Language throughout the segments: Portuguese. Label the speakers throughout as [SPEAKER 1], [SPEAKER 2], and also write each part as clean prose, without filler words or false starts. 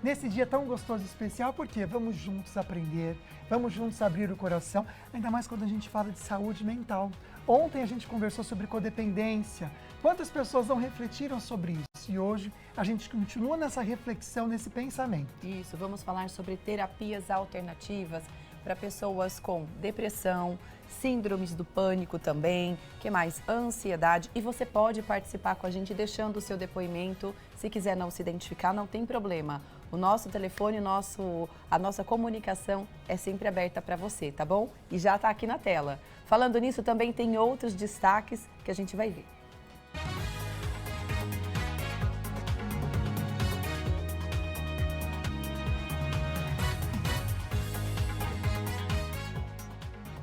[SPEAKER 1] nesse dia tão gostoso e especial, porque vamos juntos aprender, vamos juntos abrir o coração, ainda mais quando a gente fala de saúde mental. Ontem a gente conversou sobre codependência. Quantas pessoas não refletiram sobre isso? E hoje a gente continua nessa reflexão, nesse pensamento.
[SPEAKER 2] Isso, vamos falar sobre terapias alternativas para pessoas com depressão, síndromes do pânico também, que mais? Ansiedade. E você pode participar com a gente deixando o seu depoimento. Se quiser não se identificar, não tem problema. O nosso telefone, a nossa comunicação é sempre aberta para você, tá bom? E já está aqui na tela. Falando nisso, também tem outros destaques que a gente vai ver.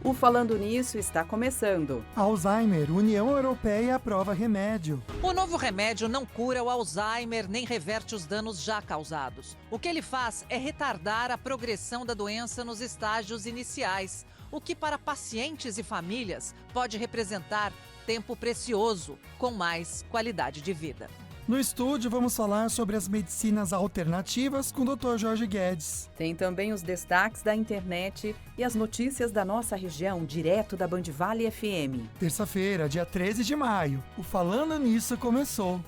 [SPEAKER 2] O Falando Nisso está começando.
[SPEAKER 1] Alzheimer, União Europeia aprova remédio.
[SPEAKER 3] O novo remédio não cura o Alzheimer nem reverte os danos já causados. O que ele faz é retardar a progressão da doença nos estágios iniciais, o que para pacientes e famílias pode representar tempo precioso, com mais qualidade de vida.
[SPEAKER 1] No estúdio, vamos falar sobre as medicinas alternativas com o Dr. Jorge Guedes.
[SPEAKER 2] Tem também os destaques da internet e as notícias da nossa região, direto da Band Vale FM.
[SPEAKER 1] Terça-feira, dia 13 de maio, o Falando Nisso começou.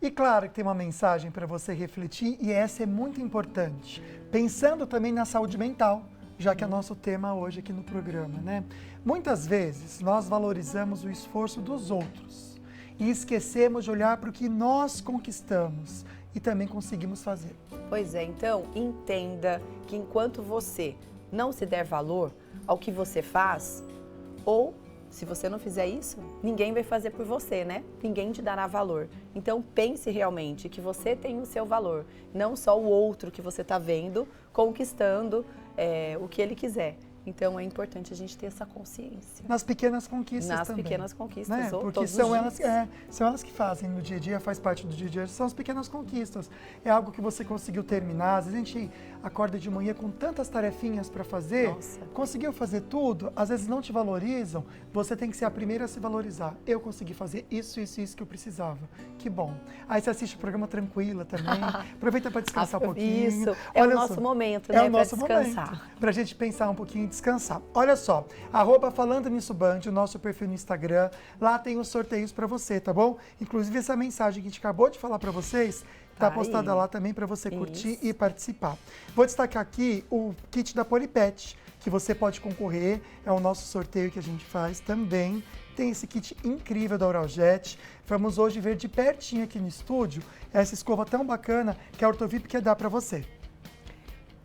[SPEAKER 1] E claro que tem uma mensagem para você refletir e essa é muito importante. Pensando também na saúde mental, já que é nosso tema hoje aqui no programa, né? Muitas vezes nós valorizamos o esforço dos outros e esquecemos de olhar para o que nós conquistamos e também conseguimos fazer.
[SPEAKER 2] Pois é, então entenda que enquanto você não se der valor ao que você faz, ou se você não fizer isso, ninguém vai fazer por você, né? Ninguém te dará valor. Então pense realmente que você tem o seu valor, não só o outro que você está vendo, conquistando o que ele quiser. Então é importante a gente ter essa consciência.
[SPEAKER 1] Nas pequenas conquistas
[SPEAKER 2] Nas
[SPEAKER 1] também.
[SPEAKER 2] Nas pequenas conquistas,
[SPEAKER 1] né?
[SPEAKER 2] ou
[SPEAKER 1] Porque
[SPEAKER 2] todos
[SPEAKER 1] são
[SPEAKER 2] os
[SPEAKER 1] elas,
[SPEAKER 2] dias.
[SPEAKER 1] São elas que fazem no dia a dia, faz parte do dia a dia, são as pequenas conquistas. É algo que você conseguiu terminar, às vezes a gente acorda de manhã com tantas tarefinhas para fazer,
[SPEAKER 2] Nossa.
[SPEAKER 1] Conseguiu fazer tudo, às vezes não te valorizam, você tem que ser a primeira a se valorizar. Eu consegui fazer isso que eu precisava. Que bom. Aí você assiste o programa tranquila também, aproveita para descansar um pouquinho.
[SPEAKER 2] Isso, é o nosso momento, né, para descansar.
[SPEAKER 1] Para a gente pensar um pouquinho e descansar. Olha só, @Falando Nisso Band, o nosso perfil no Instagram, lá tem os sorteios para você, tá bom? Inclusive essa mensagem que a gente acabou de falar para vocês, tá postada lá também para você curtir e participar. Vou destacar aqui o kit da Polipet, que você pode concorrer, é o nosso sorteio que a gente faz também. Tem esse kit incrível da Oraljet. Vamos hoje ver de pertinho aqui no estúdio essa escova tão bacana que a Ortovip quer dar para você.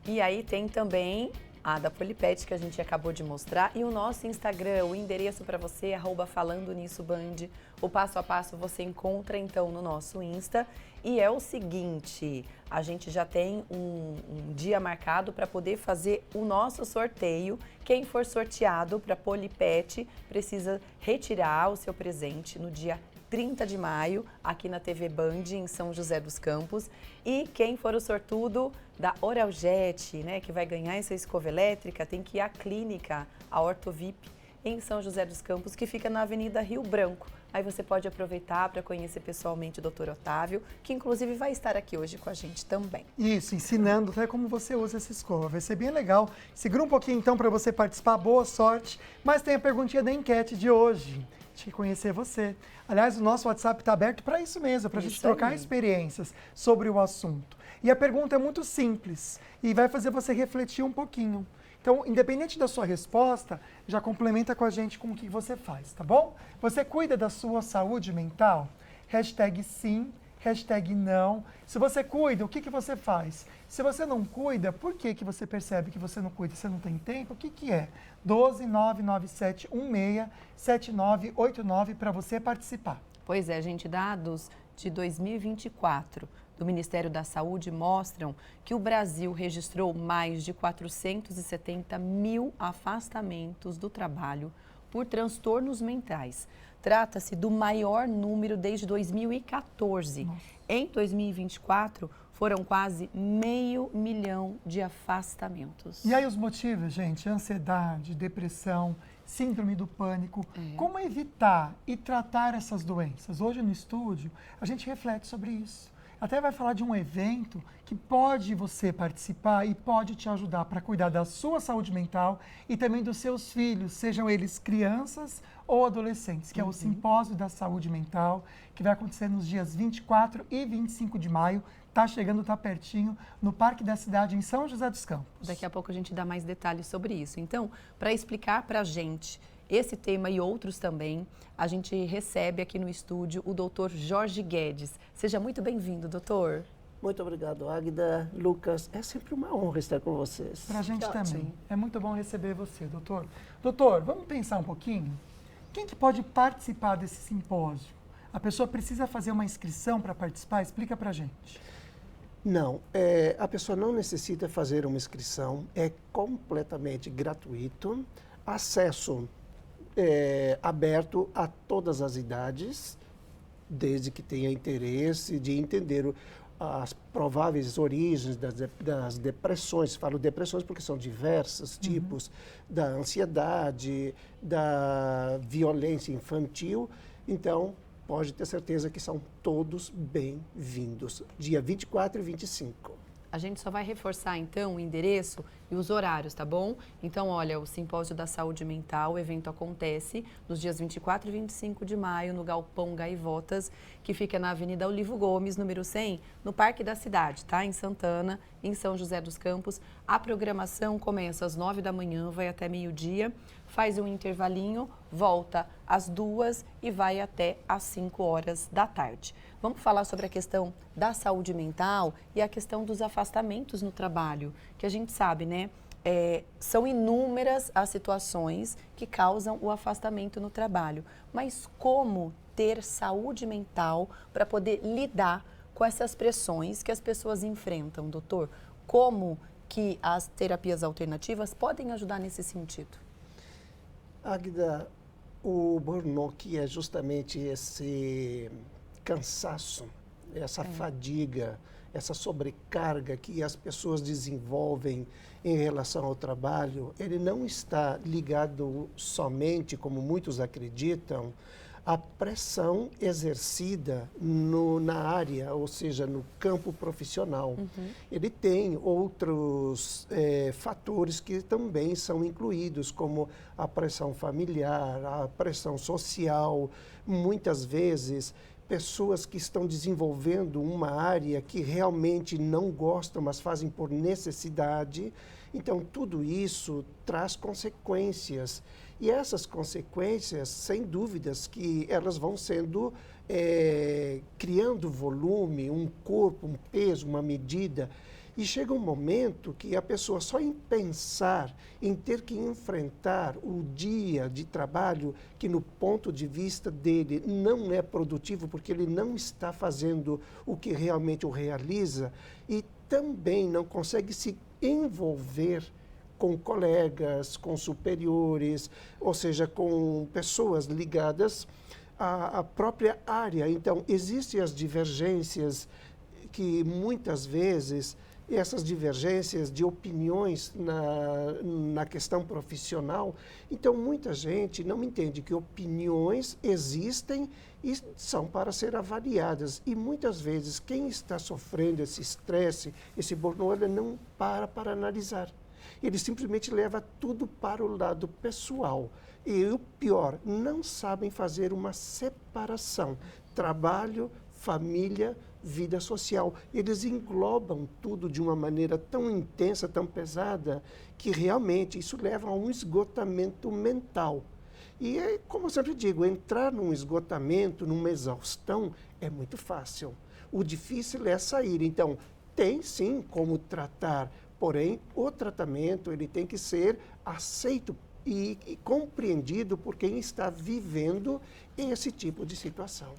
[SPEAKER 2] E aí tem também a da Polipet que a gente acabou de mostrar e o nosso Instagram, o endereço para você, @Falando Nisso Band. O passo a passo você encontra então no nosso Insta. E é o seguinte, a gente já tem um dia marcado para poder fazer o nosso sorteio. Quem for sorteado para Polipet precisa retirar o seu presente no dia 30 de maio, aqui na TV Band, em São José dos Campos. E quem for o sortudo da Oraljet, né, que vai ganhar essa escova elétrica, tem que ir à clínica, a Ortovip, em São José dos Campos, que fica na Avenida Rio Branco. Aí você pode aproveitar para conhecer pessoalmente o Dr. Otávio, que inclusive vai estar aqui hoje com a gente também.
[SPEAKER 1] Isso, ensinando até como você usa essa escova. Vai ser bem legal. Segura um pouquinho então para você participar. Boa sorte. Mas tem a perguntinha da enquete de hoje. De conhecer você. Aliás, o nosso WhatsApp está aberto para isso mesmo, para a gente trocar experiências sobre o assunto. E a pergunta é muito simples e vai fazer você refletir um pouquinho. Então, independente da sua resposta, já complementa com a gente com o que você faz, tá bom? Você cuida da sua saúde mental? #sim, #não. Se você cuida, o que você faz? Se você não cuida, por que você percebe que você não cuida? Você não tem tempo? O que é? 12997167989 para você participar.
[SPEAKER 2] Pois é, gente, dados de 2024 do Ministério da Saúde mostram que o Brasil registrou mais de 470 mil afastamentos do trabalho por transtornos mentais. trata-se do maior número desde 2014. Nossa. Em 2024, foram quase 500 mil de afastamentos.
[SPEAKER 1] E aí os motivos, gente? Ansiedade, depressão, síndrome do pânico. Como evitar e tratar essas doenças? Hoje no estúdio, a gente reflete sobre isso. Até vai falar de um evento que pode você participar e pode te ajudar para cuidar da sua saúde mental e também dos seus filhos, sejam eles crianças ou adolescentes, que é o Simpósio da Saúde Mental, que vai acontecer nos dias 24 e 25 de maio. Está chegando, está pertinho, no Parque da Cidade, em São José dos Campos.
[SPEAKER 2] Daqui a pouco a gente dá mais detalhes sobre isso. Então, para explicar para a gente esse tema e outros também, a gente recebe aqui no estúdio o doutor Jorge Guedes. Seja muito bem-vindo, doutor.
[SPEAKER 4] Muito obrigado, Águida, Lucas. É sempre uma honra estar com vocês.
[SPEAKER 1] Para a gente também. É muito bom receber você, doutor. Doutor, vamos pensar um pouquinho? Quem que pode participar desse simpósio? A pessoa precisa fazer uma inscrição para participar? Explica para a gente.
[SPEAKER 4] Não, a pessoa não necessita fazer uma inscrição, é completamente gratuito, acesso aberto a todas as idades, desde que tenha interesse de entender as prováveis origens das depressões. Falo depressões porque são diversos tipos, da ansiedade, da violência infantil. Então, pode ter certeza que são todos bem-vindos. Dia 24 e 25.
[SPEAKER 2] A gente só vai reforçar, então, o endereço e os horários, tá bom? Então, olha, o Simpósio da Saúde Mental, o evento acontece nos dias 24 e 25 de maio, no Galpão Gaivotas, que fica na Avenida Olivo Gomes, número 100, no Parque da Cidade, tá? Em Santana, em São José dos Campos. A programação começa às 9 da manhã, vai até meio-dia, faz um intervalinho, volta às 2 e vai até às 5 horas da tarde. Vamos falar sobre a questão da saúde mental e a questão dos afastamentos no trabalho, que a gente sabe, né? São inúmeras as situações que causam o afastamento no trabalho. Mas como ter saúde mental para poder lidar com essas pressões que as pessoas enfrentam, doutor? Como que as terapias alternativas podem ajudar nesse sentido?
[SPEAKER 4] Águida, o burnout é justamente esse cansaço, essa fadiga, essa sobrecarga que as pessoas desenvolvem em relação ao trabalho. Ele não está ligado somente, como muitos acreditam, à pressão exercida na área, ou seja, no campo profissional. Ele tem outros fatores que também são incluídos, como a pressão familiar, a pressão social. Muitas vezes, pessoas que estão desenvolvendo uma área que realmente não gostam, mas fazem por necessidade. Então, tudo isso traz consequências. E essas consequências, sem dúvidas, que elas vão sendo, criando volume, um corpo, um peso, uma medida. E chega um momento que a pessoa, só em pensar em ter que enfrentar o dia de trabalho, que no ponto de vista dele não é produtivo, porque ele não está fazendo o que realmente o realiza, e também não consegue se envolver com colegas, com superiores, ou seja, com pessoas ligadas à própria área. Então, existem as divergências que muitas vezes, essas divergências de opiniões na questão profissional, então muita gente não entende que opiniões existem e são para ser avaliadas. E muitas vezes quem está sofrendo esse estresse, esse burnout, ele não para analisar. Ele simplesmente leva tudo para o lado pessoal. E o pior, não sabem fazer uma separação. Trabalho, família, vida social. Eles englobam tudo de uma maneira tão intensa, tão pesada, que realmente isso leva a um esgotamento mental. E, como eu sempre digo, entrar num esgotamento, numa exaustão, é muito fácil. O difícil é sair. Então, tem sim como tratar, porém, o tratamento ele tem que ser aceito e compreendido por quem está vivendo esse tipo de situação.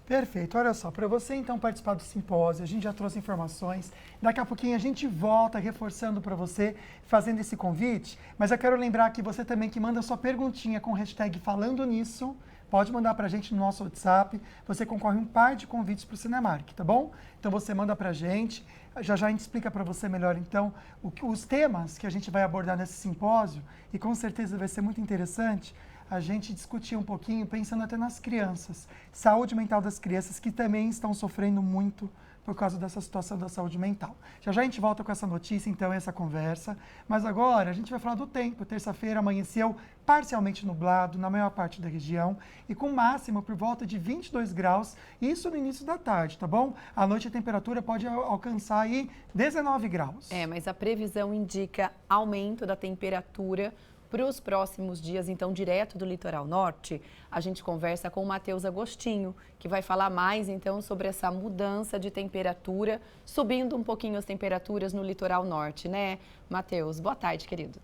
[SPEAKER 1] Perfeito. Olha só, para você então participar do simpósio, a gente já trouxe informações. Daqui a pouquinho a gente volta reforçando para você, fazendo esse convite. Mas eu quero lembrar que você também que manda sua perguntinha com o hashtag Falando Nisso, pode mandar pra gente no nosso WhatsApp. Você concorre um par de convites pro Cinemark, tá bom? Então você manda pra gente. Já já a gente explica para você melhor, então, os temas que a gente vai abordar nesse simpósio, e com certeza vai ser muito interessante a gente discutir um pouquinho, pensando até nas crianças. Saúde mental das crianças que também estão sofrendo muito por causa dessa situação da saúde mental. Já já a gente volta com essa notícia, então, essa conversa. Mas agora a gente vai falar do tempo. Terça-feira amanheceu parcialmente nublado na maior parte da região e com máxima por volta de 22 graus, isso no início da tarde, tá bom? À noite a temperatura pode alcançar aí 19 graus.
[SPEAKER 2] Mas a previsão indica aumento da temperatura para os próximos dias, então, direto do litoral norte. A gente conversa com o Matheus Agostinho, que vai falar mais, então, sobre essa mudança de temperatura, subindo um pouquinho as temperaturas no litoral norte, né, Matheus? Boa tarde, querido.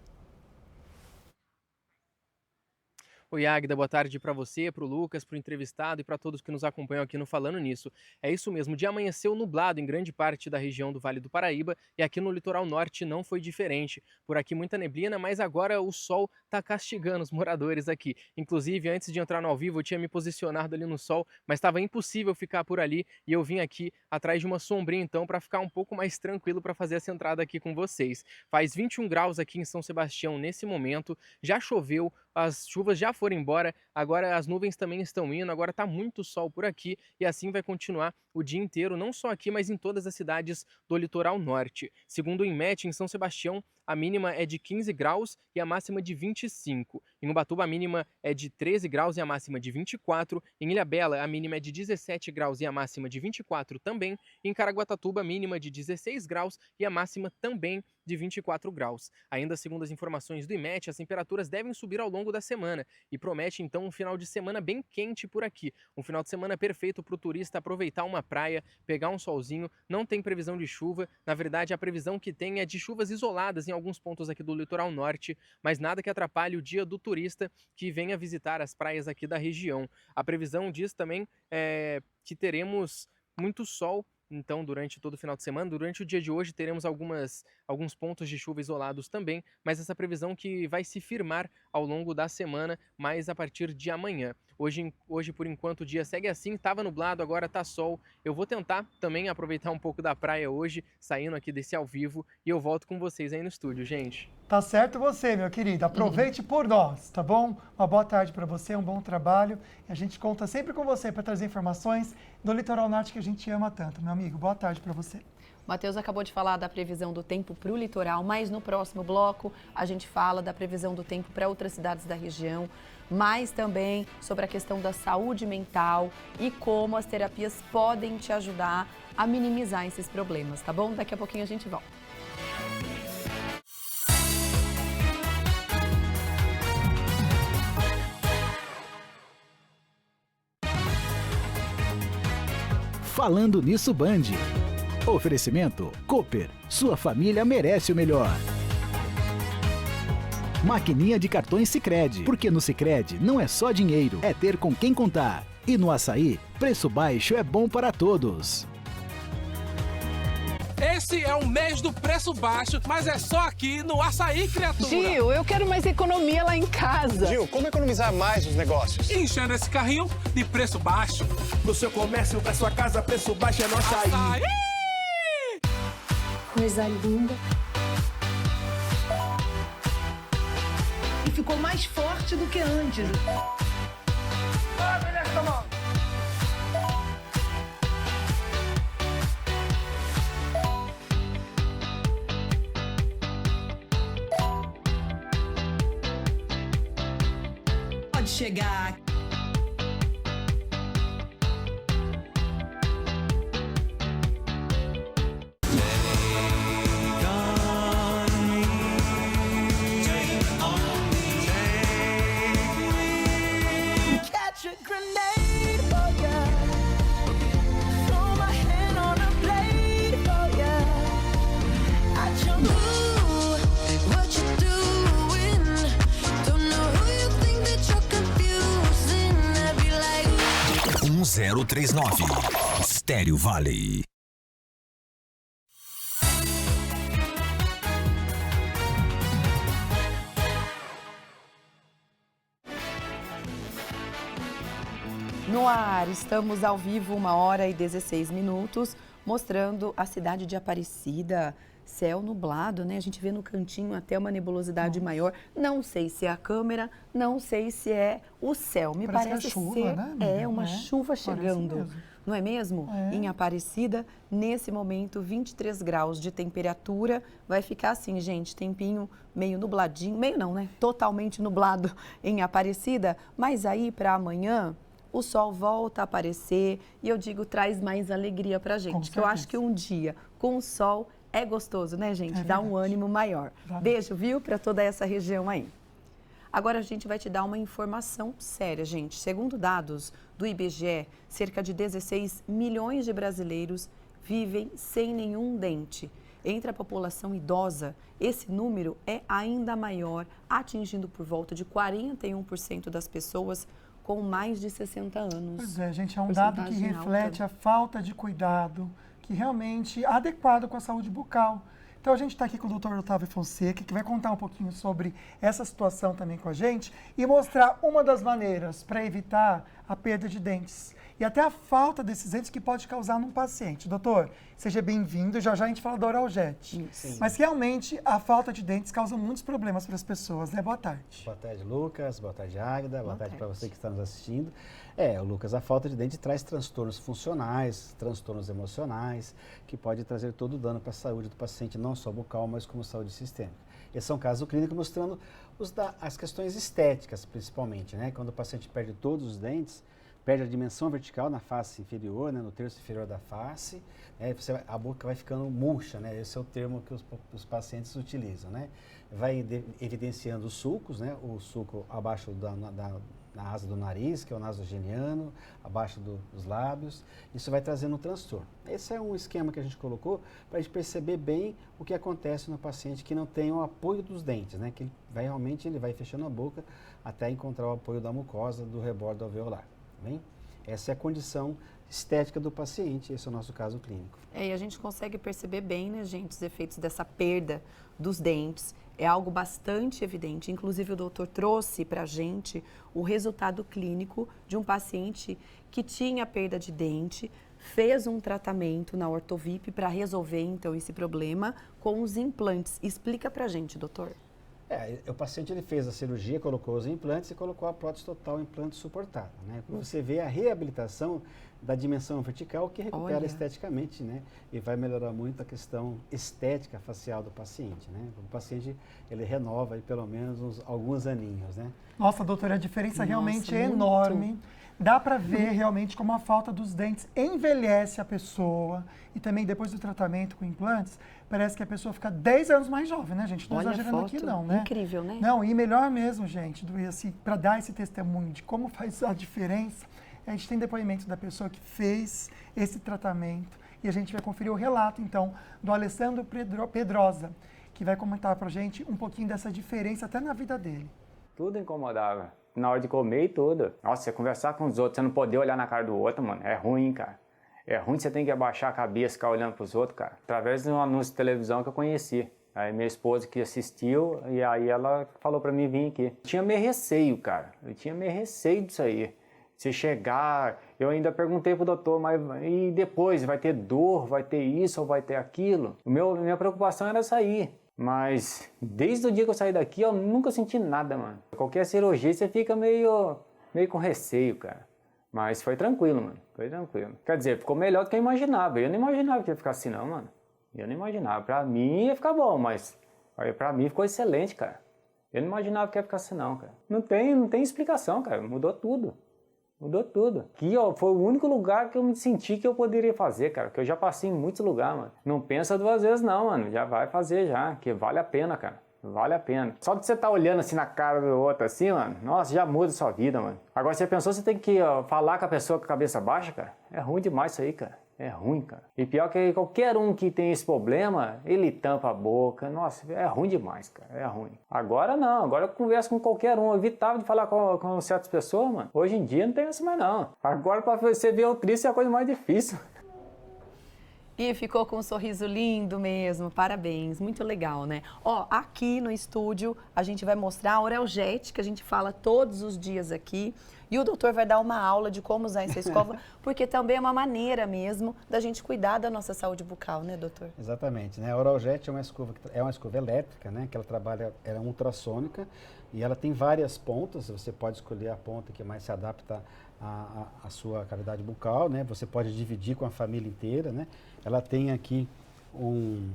[SPEAKER 5] Oi, Águida, boa tarde para você, para o Lucas, para o entrevistado e para todos que nos acompanham aqui no Falando Nisso. É isso mesmo, o dia amanheceu nublado em grande parte da região do Vale do Paraíba e aqui no litoral norte não foi diferente. Por aqui muita neblina, mas agora o sol está castigando os moradores aqui. Inclusive, antes de entrar no ao vivo, eu tinha me posicionado ali no sol, mas estava impossível ficar por ali e eu vim aqui atrás de uma sombrinha então para ficar um pouco mais tranquilo para fazer essa entrada aqui com vocês. Faz 21 graus aqui em São Sebastião nesse momento, já choveu, as chuvas já foram embora, agora as nuvens também estão indo, agora está muito sol por aqui e assim vai continuar o dia inteiro, não só aqui, mas em todas as cidades do litoral norte. Segundo o INMET, em São Sebastião, a mínima é de 15 graus e a máxima de 25. Em Ubatuba, a mínima é de 13 graus e a máxima de 24. Em Ilhabela, a mínima é de 17 graus e a máxima de 24 também. Em Caraguatatuba, a mínima de 16 graus e a máxima também de 24 graus. Ainda segundo as informações do INMET, as temperaturas devem subir ao longo da semana e promete então um final de semana bem quente por aqui. Um final de semana perfeito para o turista aproveitar uma praia, pegar um solzinho. Não tem previsão de chuva, na verdade a previsão que tem é de chuvas isoladas em alguns pontos aqui do litoral norte, mas nada que atrapalhe o dia do turista que venha visitar as praias aqui da região. A previsão diz também que teremos muito sol. Então, durante todo o final de semana, durante o dia de hoje, teremos alguns pontos de chuva isolados também, mas essa previsão que vai se firmar ao longo da semana, mais a partir de amanhã. Hoje, por enquanto, o dia segue assim, estava nublado, agora está sol. Eu vou tentar também aproveitar um pouco da praia hoje, saindo aqui desse ao vivo, e eu volto com vocês aí no estúdio, gente.
[SPEAKER 1] Tá certo você, meu querido. Aproveite por nós, tá bom? Uma boa tarde para você, um bom trabalho. E a gente conta sempre com você para trazer informações do litoral norte que a gente ama tanto, meu amigo. Boa tarde para você.
[SPEAKER 2] O Matheus acabou de falar da previsão do tempo para o litoral, mas no próximo bloco a gente fala da previsão do tempo para outras cidades da região, mas também sobre a questão da saúde mental e como as terapias podem te ajudar a minimizar esses problemas, tá bom? Daqui a pouquinho a gente volta.
[SPEAKER 6] Falando Nisso Band. Oferecimento Cooper. Sua família merece o melhor. Maquininha de cartões Sicredi. Porque no Sicredi não é só dinheiro, é ter com quem contar. E no Açaí, preço baixo é bom para todos.
[SPEAKER 7] Esse é o mês do preço baixo, mas é só aqui no Açaí, criatura.
[SPEAKER 8] Gil, eu quero mais economia lá em casa.
[SPEAKER 9] Gil, como economizar mais nos negócios?
[SPEAKER 7] Enchendo esse carrinho de preço baixo.
[SPEAKER 10] Do seu comércio pra sua casa, preço baixo é no Açaí.
[SPEAKER 7] Açaí!
[SPEAKER 8] Coisa linda. E ficou mais forte do que antes. Pode chegar.
[SPEAKER 11] Um 039 Estéreo Valley.
[SPEAKER 2] no ar, estamos ao vivo 1h16, mostrando a cidade de Aparecida. Céu nublado, né? A gente vê no cantinho até uma nebulosidade maior. Não sei se é a câmera, não sei se é o céu. Me parece
[SPEAKER 1] chuva,
[SPEAKER 2] ser
[SPEAKER 1] né,
[SPEAKER 2] uma chuva chegando. Não é mesmo? Em Aparecida, nesse momento, 23 graus de temperatura. Vai ficar assim, gente, tempinho meio nubladinho. Meio não, né? Totalmente nublado em Aparecida. Mas aí, para amanhã, o sol volta a aparecer. E eu digo, traz mais alegria pra gente. Que eu acho que um dia com o sol é gostoso, né, gente? Dá um ânimo maior. Beijo, viu? Para toda essa região aí. Agora a gente vai te dar uma informação séria, gente. Segundo dados do IBGE, cerca de 16 milhões de brasileiros vivem sem nenhum dente. Entre a população idosa, esse número é ainda maior, atingindo por volta de 41% das pessoas com mais de 60 anos.
[SPEAKER 1] Pois é, gente, é um dado que reflete a falta de cuidado, que realmente é adequado com a saúde bucal. Então a gente está aqui com o Dr. Otávio Fonseca, que vai contar um pouquinho sobre essa situação também com a gente e mostrar uma das maneiras para evitar a perda de dentes e até a falta desses dentes que pode causar num paciente. Doutor, seja bem-vindo. Já já a gente fala da Oraljet. Mas realmente a falta de dentes causa muitos problemas para as pessoas, né? Boa tarde.
[SPEAKER 12] Boa tarde, Lucas. Boa tarde, Águida. Boa tarde para você que está nos assistindo. Lucas, a falta de dente traz transtornos funcionais, transtornos emocionais, que pode trazer todo o dano para a saúde do paciente, não só bucal, mas como saúde sistêmica. Esse é um caso clínico mostrando as questões estéticas, principalmente, né? Quando o paciente perde todos os dentes, perde a dimensão vertical na face inferior, né, no terço inferior da face, a boca vai ficando murcha, né? Esse é o termo que os pacientes utilizam, né? Vai evidenciando os sulcos, né? O sulco abaixo na asa do nariz, que é o nasogeniano, abaixo dos lábios. Isso vai trazendo um transtorno. Esse é um esquema que a gente colocou para a gente perceber bem o que acontece no paciente que não tem o apoio dos dentes, né? Que realmente ele vai fechando a boca até encontrar o apoio da mucosa do rebordo alveolar. Bem? Essa é a condição estética do paciente, esse é o nosso caso clínico.
[SPEAKER 2] E a gente consegue perceber bem, né, gente, os efeitos dessa perda dos dentes. É algo bastante evidente. Inclusive, o doutor trouxe para a gente o resultado clínico de um paciente que tinha perda de dente, fez um tratamento na Ortovip para resolver, então, esse problema com os implantes. Explica para a gente, doutor.
[SPEAKER 12] O paciente ele fez a cirurgia, colocou os implantes e colocou a prótese total implante suportável, né? Você vê a reabilitação da dimensão vertical que recupera esteticamente, né? E vai melhorar muito a questão estética facial do paciente, né? O paciente, ele renova aí pelo menos alguns aninhos, né?
[SPEAKER 1] Nossa, doutora, a diferença realmente é enorme. Dá para ver realmente como a falta dos dentes envelhece a pessoa e também depois do tratamento com implantes, parece que a pessoa fica 10 anos mais jovem, né, gente? Não exagerando aqui não, né?
[SPEAKER 2] Incrível, né?
[SPEAKER 1] Não, e melhor mesmo, gente, assim, para dar esse testemunho de como faz a diferença, a gente tem depoimento da pessoa que fez esse tratamento e a gente vai conferir o relato, então, do Alessandro Pedrosa, que vai comentar pra gente um pouquinho dessa diferença até na vida dele.
[SPEAKER 13] Tudo incomodava. Na hora de comer e tudo. Nossa, você conversar com os outros, você não poder olhar na cara do outro, mano, é ruim, cara. É ruim, você tem que abaixar a cabeça e ficar olhando pros outros, cara. Através de um anúncio de televisão que eu conheci. Aí minha esposa que assistiu, e aí ela falou pra mim vir aqui. Eu tinha meio receio, cara. Eu tinha meio receio disso aí. Se chegar, eu ainda perguntei pro doutor, mas e depois? Vai ter dor, vai ter isso ou vai ter aquilo? Minha preocupação era sair. Mas desde o dia que eu saí daqui, eu nunca senti nada, mano. Qualquer cirurgia você fica meio com receio, cara. Mas foi tranquilo, mano. Foi tranquilo. Quer dizer, ficou melhor do que eu imaginava. Eu não imaginava que ia ficar assim, não, mano. Eu não imaginava. Pra mim ia ficar bom, mas pra mim ficou excelente, cara. Eu não imaginava que ia ficar assim, não, cara. Não tem explicação, cara. Mudou tudo. Mudou tudo. Aqui, ó, foi o único lugar que eu me senti que eu poderia fazer, cara. Que eu já passei em muitos lugares, mano. Não pensa duas vezes não, mano. Já vai fazer já, que vale a pena, cara. Vale a pena. Só de você estar olhando assim na cara do outro assim, mano, nossa, já muda a sua vida, mano. Agora, você pensou, você tem que falar com a pessoa com a cabeça baixa, cara? É ruim demais isso aí, cara. É ruim, cara. E pior que qualquer um que tem esse problema, ele tampa a boca. Nossa, é ruim demais, cara. É ruim. Agora não. Agora eu converso com qualquer um. Eu evitava de falar com certas pessoas, mano. Hoje em dia não tem isso mais, não. Agora pra você ver o triste é a coisa mais difícil.
[SPEAKER 2] E ficou com um sorriso lindo mesmo, parabéns, muito legal, né? Ó, aqui no estúdio a gente vai mostrar a Oraljet, que a gente fala todos os dias aqui, e o doutor vai dar uma aula de como usar essa escova, porque também é uma maneira mesmo da gente cuidar da nossa saúde bucal, né, doutor?
[SPEAKER 12] Exatamente, né? A Oraljet é uma escova elétrica, né? Que ela é ultrassônica e ela tem várias pontas, você pode escolher a ponta que mais se adapta à sua cavidade bucal, né? Você pode dividir com a família inteira, né? Ela tem aqui um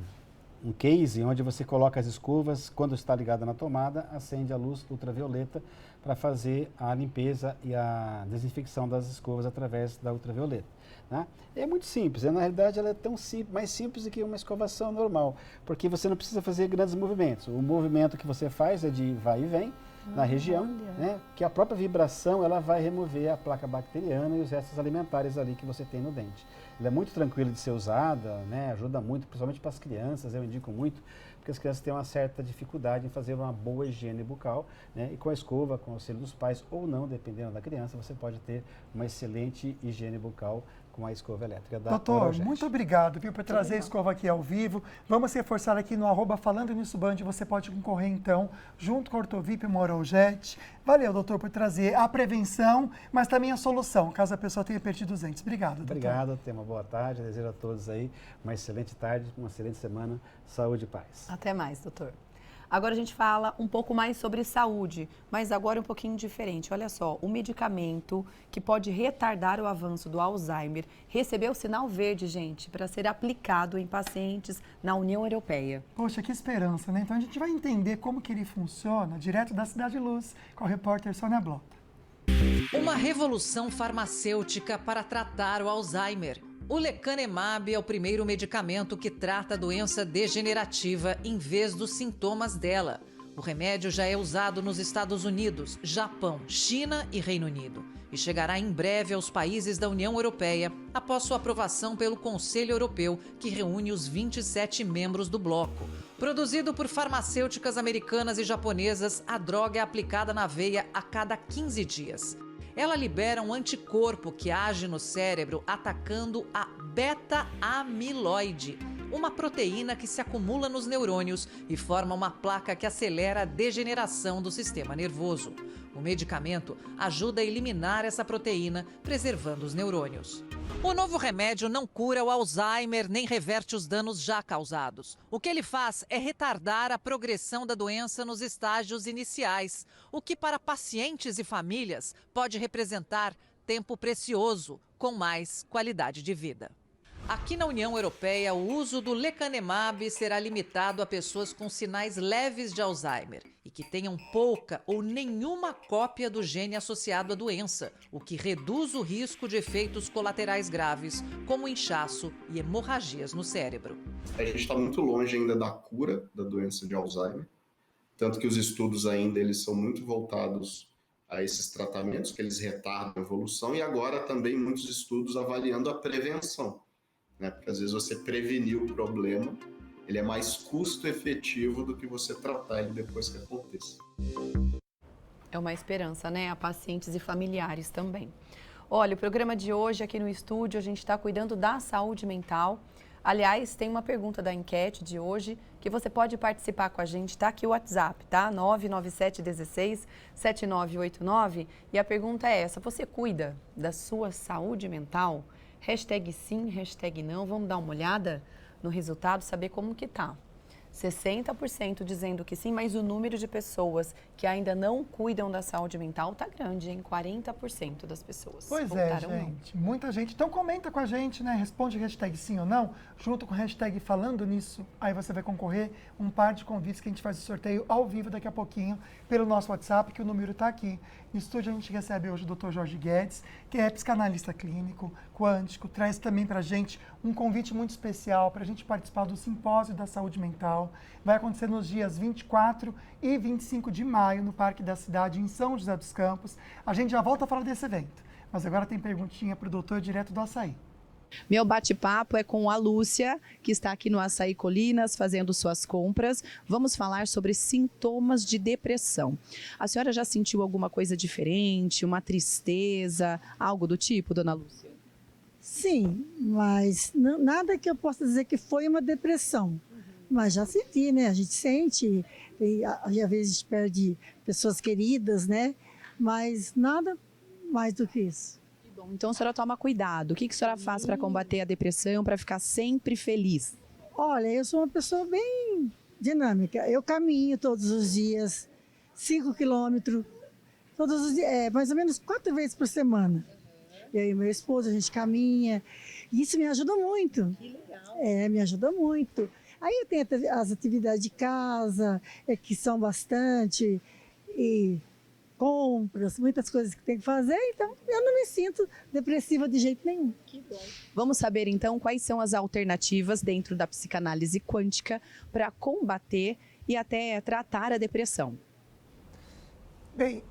[SPEAKER 12] case onde você coloca as escovas, quando está ligada na tomada, acende a luz ultravioleta para fazer a limpeza e a desinfecção das escovas através da ultravioleta. Né? É muito simples, na realidade ela é tão simples, mais simples do que uma escovação normal, porque você não precisa fazer grandes movimentos. O movimento que você faz é de vai e vem na região, né? Que a própria vibração ela vai remover a placa bacteriana e os restos alimentares ali que você tem no dente. Ela é muito tranquila de ser usada, né? Ajuda muito, principalmente para as crianças, eu indico muito, porque as crianças têm uma certa dificuldade em fazer uma boa higiene bucal, né? E com a escova, com o auxílio dos pais ou não, dependendo da criança, você pode ter uma excelente higiene bucal com a escova elétrica da
[SPEAKER 1] Doutor,
[SPEAKER 12] Oraljet.
[SPEAKER 1] muito obrigado, viu, por trazer a escova aqui ao vivo. Vamos reforçar aqui no @Falando Nisso Band, você pode concorrer então, junto com a Ortovip e uma Oraljet. Valeu, doutor, por trazer a prevenção, mas também a solução, caso a pessoa tenha perdido os dentes. Obrigado, doutor.
[SPEAKER 12] Obrigado, tenha uma boa tarde, desejo a todos aí uma excelente tarde, uma excelente semana, saúde e paz.
[SPEAKER 2] Até mais, doutor. Agora a gente fala um pouco mais sobre saúde, mas agora um pouquinho diferente. Olha só, o medicamento que pode retardar o avanço do Alzheimer recebeu o sinal verde, gente, para ser aplicado em pacientes na União Europeia.
[SPEAKER 1] Poxa, que esperança, né? Então a gente vai entender como que ele funciona direto da Cidade Luz, com a repórter Sônia Blota.
[SPEAKER 3] Uma revolução farmacêutica para tratar o Alzheimer. O lecanemab é o primeiro medicamento que trata a doença degenerativa em vez dos sintomas dela. O remédio já é usado nos Estados Unidos, Japão, China e Reino Unido e chegará em breve aos países da União Europeia após sua aprovação pelo Conselho Europeu, que reúne os 27 membros do bloco. Produzido por farmacêuticas americanas e japonesas, a droga é aplicada na veia a cada 15 dias. Ela libera um anticorpo que age no cérebro atacando a beta-amiloide, uma proteína que se acumula nos neurônios e forma uma placa que acelera a degeneração do sistema nervoso. O medicamento ajuda a eliminar essa proteína, preservando os neurônios. O novo remédio não cura o Alzheimer nem reverte os danos já causados. O que ele faz é retardar a progressão da doença nos estágios iniciais, o que para pacientes e famílias pode representar tempo precioso, com mais qualidade de vida. Aqui na União Europeia, o uso do lecanemab será limitado a pessoas com sinais leves de Alzheimer e que tenham pouca ou nenhuma cópia do gene associado à doença, o que reduz o risco de efeitos colaterais graves, como inchaço e hemorragias no cérebro.
[SPEAKER 14] A gente está muito longe ainda da cura da doença de Alzheimer, tanto que os estudos ainda eles são muito voltados a esses tratamentos, que eles retardam a evolução, e agora também muitos estudos avaliando a prevenção. Né? Porque às vezes você prevenir o problema, ele é mais custo-efetivo do que você tratar ele depois que aconteça.
[SPEAKER 2] É uma esperança, né? A pacientes e familiares também. Olha, o programa de hoje aqui no estúdio, a gente está cuidando da saúde mental. Aliás, tem uma pergunta da enquete de hoje que você pode participar com a gente. Tá aqui o WhatsApp, tá? 997167989. E a pergunta é essa: você cuida da sua saúde mental? Hashtag sim, hashtag não. Vamos dar uma olhada no resultado, saber como que tá. 60% dizendo que sim, mas o número de pessoas que ainda não cuidam da saúde mental tá grande, hein? 40% das pessoas.
[SPEAKER 1] Pois é, gente. Não. Muita gente. Então comenta com a gente, né? Responde hashtag sim ou não, junto com hashtag falando nisso. Aí você vai concorrer um par de convites que a gente faz o sorteio ao vivo daqui a pouquinho pelo nosso WhatsApp, que o número tá aqui. No estúdio a gente recebe hoje o Dr. Jorge Guedes, que é psicanalista clínico, quântico, traz também pra gente um convite muito especial para a gente participar do Simpósio da Saúde Mental. Vai acontecer nos dias 24 e 25 de maio no Parque da Cidade, em São José dos Campos. A gente já volta a falar desse evento, mas agora tem perguntinha para o doutor direto do Açaí.
[SPEAKER 8] Meu bate-papo é com a Lúcia, que está aqui no Açaí Colinas fazendo suas compras. Vamos falar sobre sintomas de depressão. A senhora já sentiu alguma coisa diferente, uma tristeza, algo do tipo, dona Lúcia?
[SPEAKER 15] Sim, mas nada que eu possa dizer que foi uma depressão. Mas já senti, né? A gente sente, e às vezes perde pessoas queridas, né? Mas nada mais do que isso.
[SPEAKER 8] Que bom. Então a senhora toma cuidado. O que a senhora faz para combater a depressão, para ficar sempre feliz?
[SPEAKER 15] Olha, eu sou uma pessoa bem dinâmica. Eu caminho todos os dias, 5 quilômetros, todos os dias, mais ou menos 4 vezes por semana. Eu e meu esposo, a gente caminha. E isso me ajuda muito. Que legal. Me ajuda muito. Aí eu tenho as atividades de casa, que são bastante, e compras, muitas coisas que tem que fazer, então eu não me sinto depressiva de jeito nenhum.
[SPEAKER 8] Que bom. Vamos saber então quais são as alternativas dentro da psicanálise quântica para combater e até tratar a depressão.
[SPEAKER 4] Bem,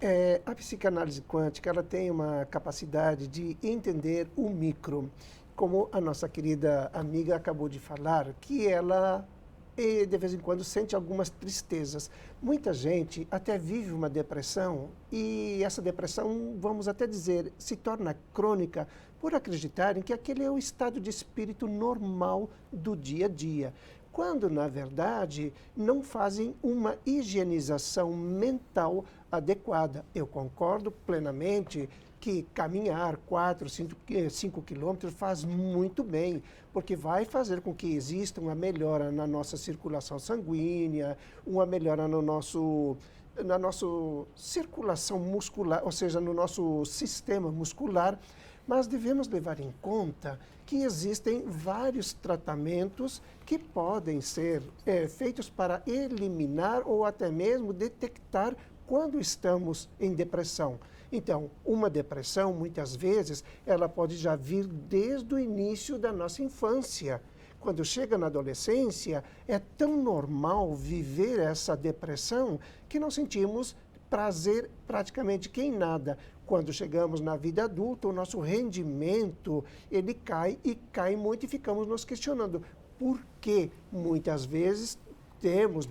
[SPEAKER 4] a psicanálise quântica ela tem uma capacidade de entender o micro, como a nossa querida amiga acabou de falar, que ela de vez em quando sente algumas tristezas. Muita gente até vive uma depressão e essa depressão, vamos até dizer, se torna crônica por acreditarem que aquele é o estado de espírito normal do dia a dia, quando, na verdade, não fazem uma higienização mental adequada. Eu concordo plenamente que caminhar 4, 5 quilômetros faz muito bem, porque vai fazer com que exista uma melhora na nossa circulação sanguínea, uma melhora na nossa circulação muscular, ou seja, no nosso sistema muscular, mas devemos levar em conta que existem vários tratamentos que podem ser feitos para eliminar ou até mesmo detectar quando estamos em depressão. Então, uma depressão, muitas vezes, ela pode já vir desde o início da nossa infância. Quando chega na adolescência, é tão normal viver essa depressão que não sentimos prazer praticamente que em nada. Quando chegamos na vida adulta, o nosso rendimento, ele cai e cai muito e ficamos nos questionando por que muitas vezes temos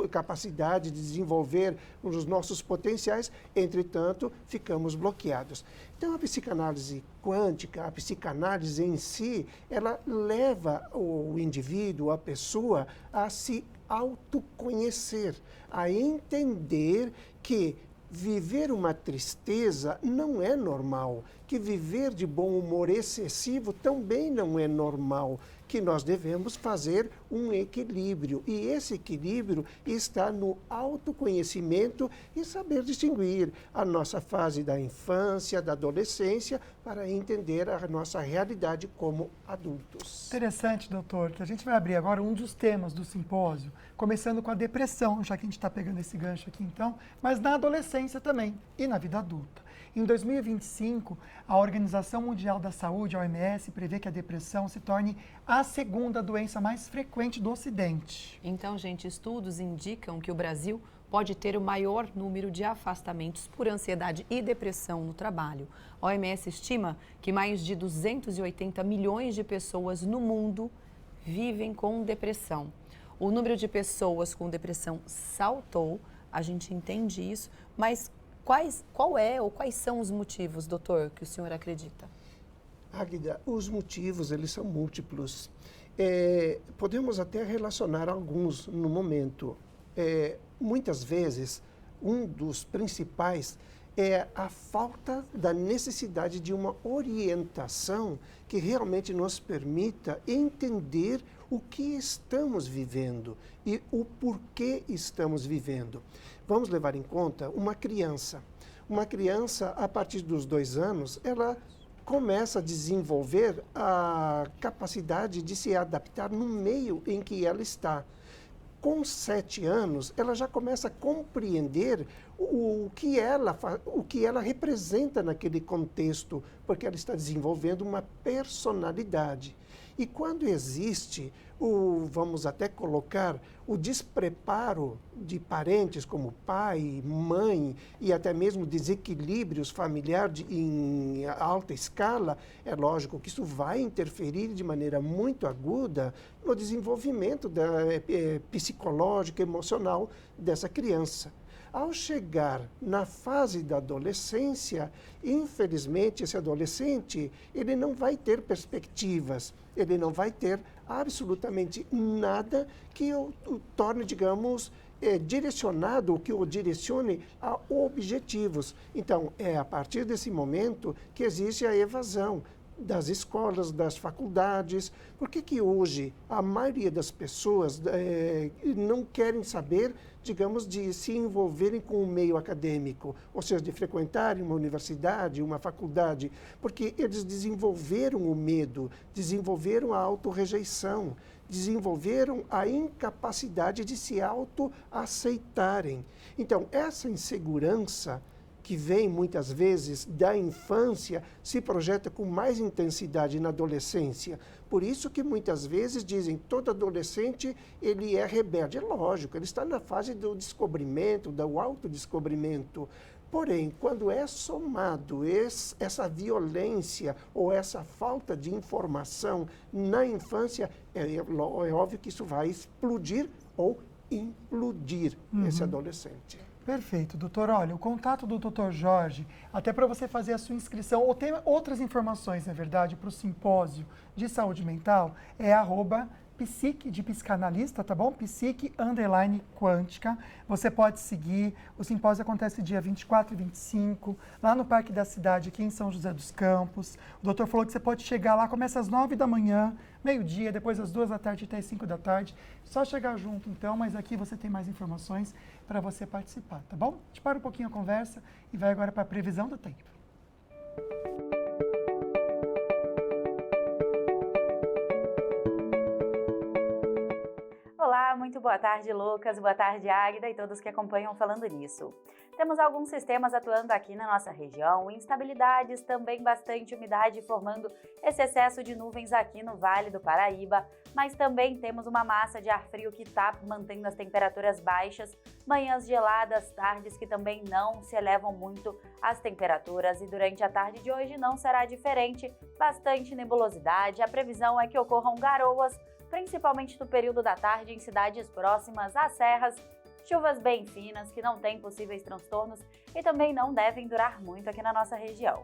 [SPEAKER 4] capacidade de desenvolver os nossos potenciais, entretanto, ficamos bloqueados. Então, a psicanálise quântica, a psicanálise em si, ela leva o indivíduo, a pessoa, a se autoconhecer, a entender que viver uma tristeza não é normal, que viver de bom humor excessivo também não é normal, que nós devemos fazer um equilíbrio. E esse equilíbrio está no autoconhecimento e saber distinguir a nossa fase da infância, da adolescência, para entender a nossa realidade como adultos.
[SPEAKER 1] Interessante, doutor, que a gente vai abrir agora um dos temas do simpósio, começando com a depressão, já que a gente está pegando esse gancho aqui então, mas na adolescência também e na vida adulta. Em 2025, a Organização Mundial da Saúde, a OMS, prevê que a depressão se torne a segunda doença mais frequente do Ocidente.
[SPEAKER 2] Então, gente, estudos indicam que o Brasil pode ter o maior número de afastamentos por ansiedade e depressão no trabalho. A OMS estima que mais de 280 milhões de pessoas no mundo vivem com depressão. O número de pessoas com depressão saltou, a gente entende isso, mas quais são os motivos, doutor, que o senhor acredita?
[SPEAKER 4] Águida, os motivos, eles são múltiplos. Podemos até relacionar alguns no momento. Muitas vezes, um dos principais é a falta da necessidade de uma orientação que realmente nos permita entender o que estamos vivendo e o porquê estamos vivendo. Vamos levar em conta uma criança. Uma criança, a partir dos 2 anos, ela começa a desenvolver a capacidade de se adaptar no meio em que ela está. Com 7 anos, ela já começa a compreender o que ela representa naquele contexto, porque ela está desenvolvendo uma personalidade. E quando existe vamos até colocar, o despreparo de parentes como pai, mãe e até mesmo desequilíbrios familiares em alta escala, é lógico que isso vai interferir de maneira muito aguda no desenvolvimento psicológico, emocional dessa criança. Ao chegar na fase da adolescência, infelizmente, esse adolescente, ele não vai ter perspectivas, ele não vai ter absolutamente nada que o torne, digamos, direcionado, que o direcione a objetivos. Então, é a partir desse momento que existe a evasão das escolas, das faculdades. Por que hoje a maioria das pessoas não querem saber, digamos, de se envolverem com o meio acadêmico, ou seja, de frequentarem uma universidade, uma faculdade? Porque eles desenvolveram o medo, desenvolveram a autorrejeição, desenvolveram a incapacidade de se autoaceitarem. Então, essa insegurança que vem muitas vezes da infância, se projeta com mais intensidade na adolescência. Por isso que muitas vezes dizem que todo adolescente ele é rebelde. É lógico, ele está na fase do descobrimento, do autodescobrimento. Porém, quando é somado essa violência ou essa falta de informação na infância, é óbvio que isso vai explodir ou implodir esse adolescente.
[SPEAKER 1] Perfeito, doutor. Olha, o contato do Dr. Jorge, até para você fazer a sua inscrição, ou tem outras informações, na verdade, para o simpósio de saúde mental, é @psique, de psicanalista, tá bom? Psique_quântica. Você pode seguir. O simpósio acontece dia 24 e 25, lá no Parque da Cidade, aqui em São José dos Campos. O doutor falou que você pode chegar lá, começa às 9 da manhã, meio-dia, depois às 2 da tarde até às 5 da tarde. Só chegar junto, então, mas aqui você tem mais informações para você participar, tá bom? A gente para um pouquinho a conversa e vai agora para a previsão do tempo.
[SPEAKER 16] Olá, muito boa tarde, Lucas, boa tarde, Águida e todos que acompanham Falando Nisso. Temos alguns sistemas atuando aqui na nossa região, instabilidades, também bastante umidade formando esse excesso de nuvens aqui no Vale do Paraíba, mas também temos uma massa de ar frio que está mantendo as temperaturas baixas, manhãs geladas, tardes que também não se elevam muito as temperaturas e durante a tarde de hoje não será diferente, bastante nebulosidade, a previsão é que ocorram garoas, principalmente no período da tarde em cidades próximas às serras, chuvas bem finas que não têm possíveis transtornos e também não devem durar muito aqui na nossa região.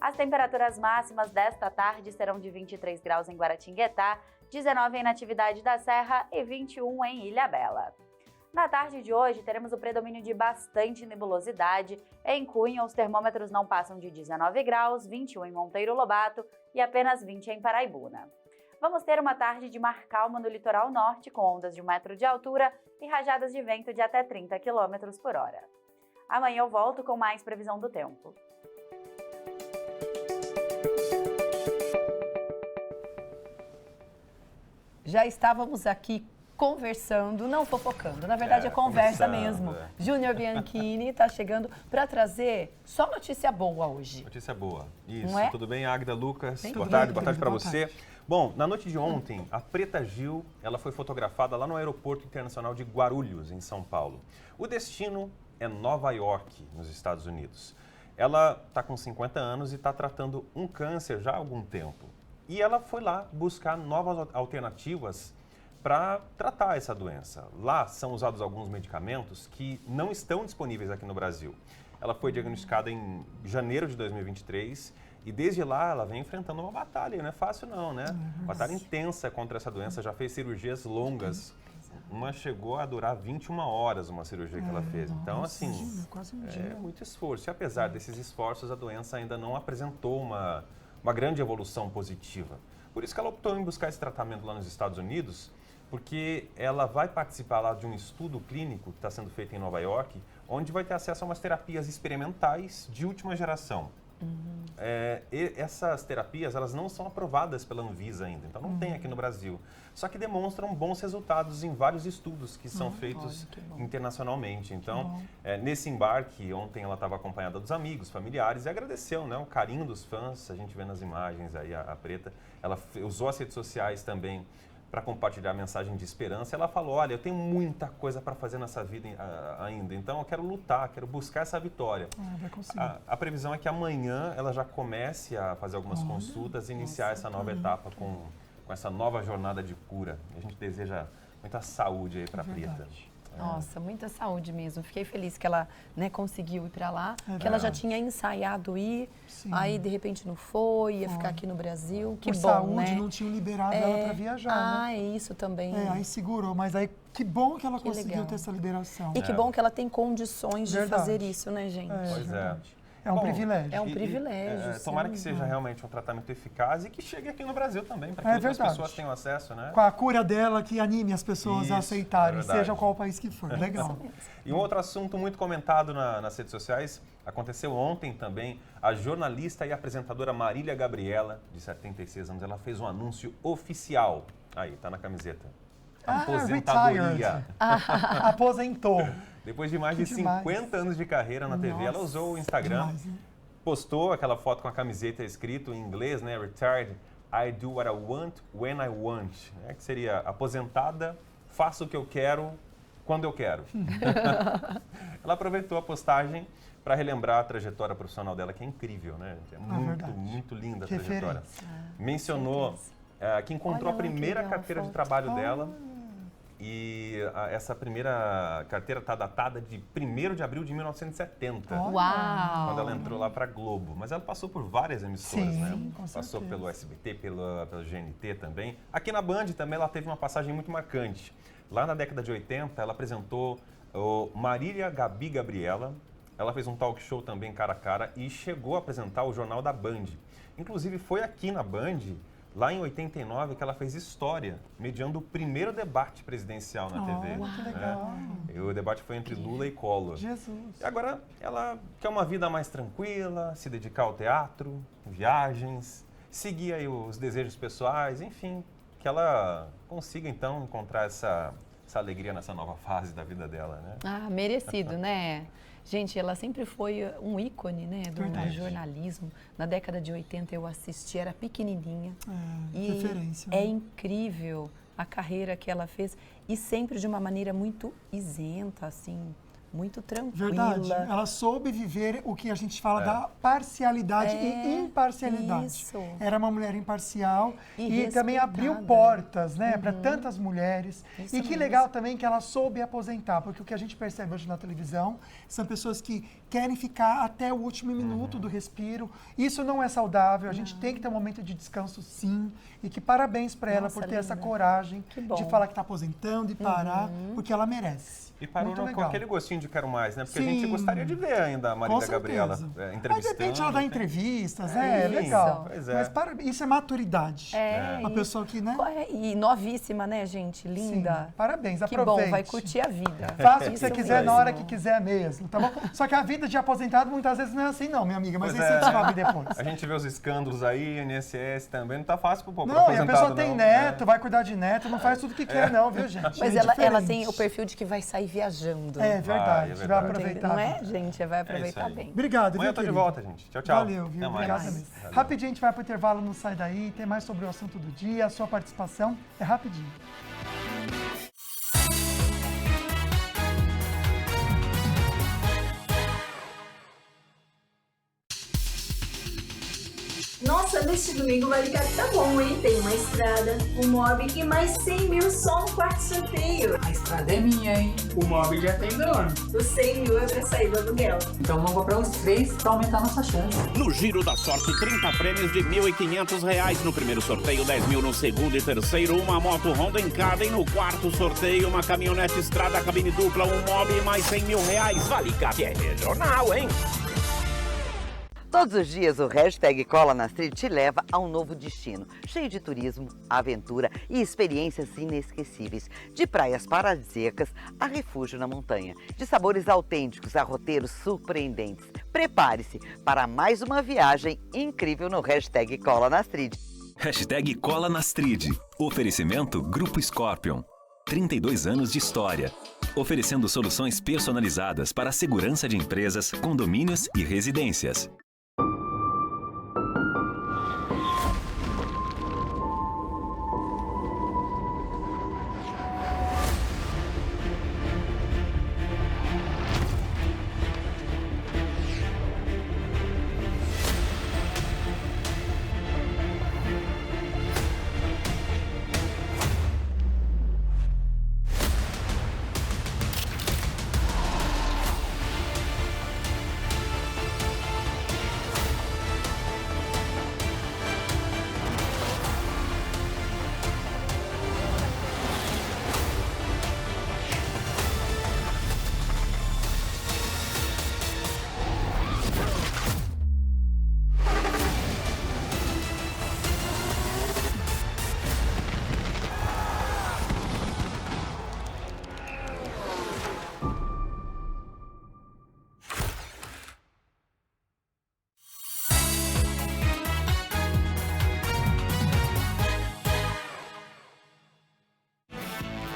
[SPEAKER 16] As temperaturas máximas desta tarde serão de 23 graus em Guaratinguetá, 19 em Natividade da Serra e 21 em Ilhabela. Na tarde de hoje, teremos o predomínio de bastante nebulosidade. Em Cunha, os termômetros não passam de 19 graus, 21 em Monteiro Lobato e apenas 20 em Paraibuna. Vamos ter uma tarde de mar calma no litoral norte, com ondas de 1 metro de altura e rajadas de vento de até 30 km por hora. Amanhã eu volto com mais previsão do tempo.
[SPEAKER 2] Já estávamos aqui conversando, não fofocando, na verdade é conversa mesmo. Júnior Bianchini está chegando para trazer só notícia boa hoje.
[SPEAKER 17] Notícia boa, isso.
[SPEAKER 2] Não é?
[SPEAKER 17] Tudo bem, Águida, Lucas?
[SPEAKER 2] Bem,
[SPEAKER 17] boa tarde para você. Bom, na noite de ontem, a Preta Gil, ela foi fotografada lá no Aeroporto Internacional de Guarulhos, em São Paulo. O destino é Nova York, nos Estados Unidos. Ela está com 50 anos e está tratando um câncer já há algum tempo. E ela foi lá buscar novas alternativas para tratar essa doença. Lá são usados alguns medicamentos que não estão disponíveis aqui no Brasil. Ela foi diagnosticada em janeiro de 2023 e desde lá ela vem enfrentando uma batalha. Não é fácil não, né? Batalha intensa contra essa doença, já fez cirurgias longas. Uma chegou a durar 21 horas, uma cirurgia que ela fez. Então, assim, é muito esforço. E apesar desses esforços, a doença ainda não apresentou uma grande evolução positiva. Por isso que ela optou em buscar esse tratamento lá nos Estados Unidos, porque ela vai participar lá de um estudo clínico que está sendo feito em Nova York, onde vai ter acesso a umas terapias experimentais de última geração. E essas terapias, elas não são aprovadas pela Anvisa ainda, então não tem aqui no Brasil. Só que demonstram bons resultados em vários estudos que são feitos internacionalmente. Então, nesse embarque, ontem ela estava acompanhada dos amigos, familiares, e agradeceu, né, o carinho dos fãs. A gente vê nas imagens aí a Preta. Ela usou as redes sociais também para compartilhar a mensagem de esperança. Ela falou, olha, eu tenho muita coisa para fazer nessa vida ainda, então eu quero lutar, quero buscar essa vitória.
[SPEAKER 1] Vai conseguir.
[SPEAKER 17] A previsão é que amanhã ela já comece a fazer algumas consultas e iniciar essa nova etapa com essa nova jornada de cura. A gente deseja muita saúde aí para a Preta.
[SPEAKER 2] Nossa, muita saúde mesmo. Fiquei feliz que ela, né, conseguiu ir para lá,
[SPEAKER 1] É
[SPEAKER 2] que ela já
[SPEAKER 1] verdade.
[SPEAKER 2] tinha ensaiado ir,
[SPEAKER 1] Sim.
[SPEAKER 2] aí de repente não foi, ia
[SPEAKER 1] Foi.
[SPEAKER 2] ficar aqui no Brasil. Que
[SPEAKER 1] Por
[SPEAKER 2] bom,
[SPEAKER 1] saúde,
[SPEAKER 2] né?
[SPEAKER 1] não tinham liberado ela para viajar, né?
[SPEAKER 2] É isso também.
[SPEAKER 1] Aí segurou, mas aí que bom que ela
[SPEAKER 2] Que
[SPEAKER 1] conseguiu
[SPEAKER 2] legal.
[SPEAKER 1] ter essa liberação.
[SPEAKER 2] E que bom que ela tem condições de
[SPEAKER 1] Verdade.
[SPEAKER 2] fazer isso, né, gente?
[SPEAKER 17] Pois é.
[SPEAKER 1] É um privilégio.
[SPEAKER 2] É um privilégio,
[SPEAKER 17] Tomara
[SPEAKER 2] sim.
[SPEAKER 17] que seja realmente um tratamento eficaz e que chegue aqui no Brasil também, para que
[SPEAKER 1] É
[SPEAKER 17] outras
[SPEAKER 1] verdade.
[SPEAKER 17] pessoas tenham acesso, né?
[SPEAKER 1] Com a cura dela que anime as pessoas
[SPEAKER 17] Isso,
[SPEAKER 1] a aceitarem,
[SPEAKER 17] é verdade.
[SPEAKER 1] seja qual país que for. Legal.
[SPEAKER 17] E um outro assunto muito comentado nas redes sociais, aconteceu ontem também, a jornalista e apresentadora Marília Gabriela, de 76 anos, ela fez um anúncio oficial. Aí, tá na camiseta. Aposentadoria.
[SPEAKER 1] Aposentou.
[SPEAKER 17] Depois de mais de 50 anos de carreira na TV, ela usou o Instagram,
[SPEAKER 1] demais, né?
[SPEAKER 17] postou aquela foto com a camiseta escrito em inglês, né? Retired, I do what I want, when I want. Que seria aposentada, faço o que eu quero, quando eu quero. Ela aproveitou a postagem para relembrar a trajetória profissional dela, que é incrível, né? É muito linda a trajetória. Mencionou que encontrou a primeira carteira de trabalho dela. E essa primeira carteira está datada de 1º de abril de 1970.
[SPEAKER 2] Uau!
[SPEAKER 17] Quando ela entrou lá para a Globo. Mas ela passou por várias emissoras, né?
[SPEAKER 1] Com
[SPEAKER 17] passou
[SPEAKER 1] certeza.
[SPEAKER 17] pelo SBT, pelo GNT também. Aqui na Band também ela teve uma passagem muito marcante. Lá na década de 80, ela apresentou o Marília Gabi Gabriela. Ela fez um talk show também cara a cara e chegou a apresentar o Jornal da Band. Inclusive foi aqui na Band, lá em 89, que ela fez história, mediando o primeiro debate presidencial na TV.
[SPEAKER 1] Que legal.
[SPEAKER 17] E o debate foi entre Lula e Collor.
[SPEAKER 1] Jesus.
[SPEAKER 17] E agora ela quer uma vida mais tranquila, se dedicar ao teatro, viagens, seguir aí os desejos pessoais, enfim, que ela consiga então encontrar essa alegria nessa nova fase da vida dela, né?
[SPEAKER 2] Ah, merecido, né? Gente, ela sempre foi um ícone, né, do
[SPEAKER 1] Verdade.
[SPEAKER 2] jornalismo. Na década de 80 eu assisti, era pequenininha. E
[SPEAKER 1] referência.
[SPEAKER 2] é incrível a carreira que ela fez e sempre de uma maneira muito isenta, assim, muito tranquila.
[SPEAKER 1] Verdade. Ela soube viver o que a gente fala da parcialidade e imparcialidade.
[SPEAKER 2] Isso.
[SPEAKER 1] Era uma mulher imparcial
[SPEAKER 2] E
[SPEAKER 1] também abriu
[SPEAKER 2] respeitada.
[SPEAKER 1] portas, né, para tantas mulheres.
[SPEAKER 2] Isso
[SPEAKER 1] E que
[SPEAKER 2] mesmo.
[SPEAKER 1] legal também que ela soube aposentar, porque o que a gente percebe hoje na televisão são pessoas que querem ficar até o último minuto do respiro. Isso não é saudável. A gente tem que ter um momento de descanso, sim. E que parabéns para ela
[SPEAKER 2] Nossa,
[SPEAKER 1] por ter essa
[SPEAKER 2] linda.
[SPEAKER 1] coragem
[SPEAKER 2] Que bom.
[SPEAKER 1] de falar que está aposentando e parar, porque ela merece.
[SPEAKER 17] E parou
[SPEAKER 1] Muito
[SPEAKER 17] com
[SPEAKER 1] legal.
[SPEAKER 17] aquele gostinho de quero mais, né? Porque a
[SPEAKER 1] Sim.
[SPEAKER 17] gente gostaria de ver ainda a
[SPEAKER 1] Com
[SPEAKER 17] Marília
[SPEAKER 1] certeza.
[SPEAKER 17] Gabriela
[SPEAKER 1] Mas
[SPEAKER 17] entrevistando.
[SPEAKER 1] de repente ela dá
[SPEAKER 17] tem-
[SPEAKER 1] entrevistas, né? É
[SPEAKER 17] Sim,
[SPEAKER 1] legal.
[SPEAKER 17] pois é.
[SPEAKER 1] Mas isso é maturidade. Uma
[SPEAKER 2] e-
[SPEAKER 1] pessoa que, né?
[SPEAKER 2] E novíssima, né, gente? Linda.
[SPEAKER 1] Sim, parabéns,
[SPEAKER 2] Que
[SPEAKER 1] aproveite.
[SPEAKER 2] bom, vai curtir a vida.
[SPEAKER 1] Faça o que
[SPEAKER 2] Isso
[SPEAKER 1] você quiser na
[SPEAKER 2] mesmo.
[SPEAKER 1] hora que quiser mesmo, tá bom? Só que a vida de aposentado muitas vezes não é assim não, minha amiga, mas
[SPEAKER 17] Pois
[SPEAKER 1] aí você descobre depois.
[SPEAKER 17] A gente vê os escândalos aí, INSS também, não tá fácil pro povo
[SPEAKER 1] Não, e a
[SPEAKER 17] aposentado,
[SPEAKER 1] pessoa tem
[SPEAKER 17] não.
[SPEAKER 1] neto, vai cuidar de neto, não faz tudo que quer não, viu, gente?
[SPEAKER 2] Mas
[SPEAKER 1] É
[SPEAKER 2] ela
[SPEAKER 1] diferente.
[SPEAKER 2] tem o perfil de que vai sair viajando.
[SPEAKER 1] É verdade, vai aproveitar.
[SPEAKER 2] Não é, gente? Vai
[SPEAKER 17] É isso
[SPEAKER 2] aproveitar
[SPEAKER 17] aí.
[SPEAKER 2] bem.
[SPEAKER 1] Obrigado,
[SPEAKER 17] Amanhã
[SPEAKER 1] viu,
[SPEAKER 17] eu tô de
[SPEAKER 1] querido?
[SPEAKER 17] volta, gente. Tchau, tchau.
[SPEAKER 1] Valeu, viu?
[SPEAKER 17] Até mais.
[SPEAKER 1] Obrigado mesmo.
[SPEAKER 17] Valeu.
[SPEAKER 1] Rapidinho, a gente vai pro intervalo, não sai daí, tem mais sobre o assunto do dia, a sua participação é rapidinho.
[SPEAKER 18] Nossa, neste domingo vai ligar que tá bom, hein? Tem uma estrada, um mob e mais 100 mil só no quarto sorteio.
[SPEAKER 19] A estrada é minha, hein? O móvel já tem dono.
[SPEAKER 18] Os 100 mil é pra sair do aluguel.
[SPEAKER 19] Então vamos comprar os 3 pra aumentar nossa chance.
[SPEAKER 20] No Giro da Sorte, 30 prêmios de R$ 1.500. No primeiro sorteio, 10 mil. No segundo e terceiro, uma moto Honda em cada. E no quarto sorteio, uma caminhonete Estrada, cabine dupla, um mob e mais R$ 100 mil. Vale que é regional, hein?
[SPEAKER 21] Todos os dias o hashtag Cola na Street te leva a um novo destino, cheio de turismo, aventura e experiências inesquecíveis. De praias paradisíacas a refúgio na montanha, de sabores autênticos a roteiros surpreendentes. Prepare-se para mais uma viagem incrível no hashtag Cola na Street.
[SPEAKER 11] Hashtag Cola na Street. Oferecimento Grupo Scorpion. 32 anos de história. Oferecendo soluções personalizadas para a segurança de empresas, condomínios e residências.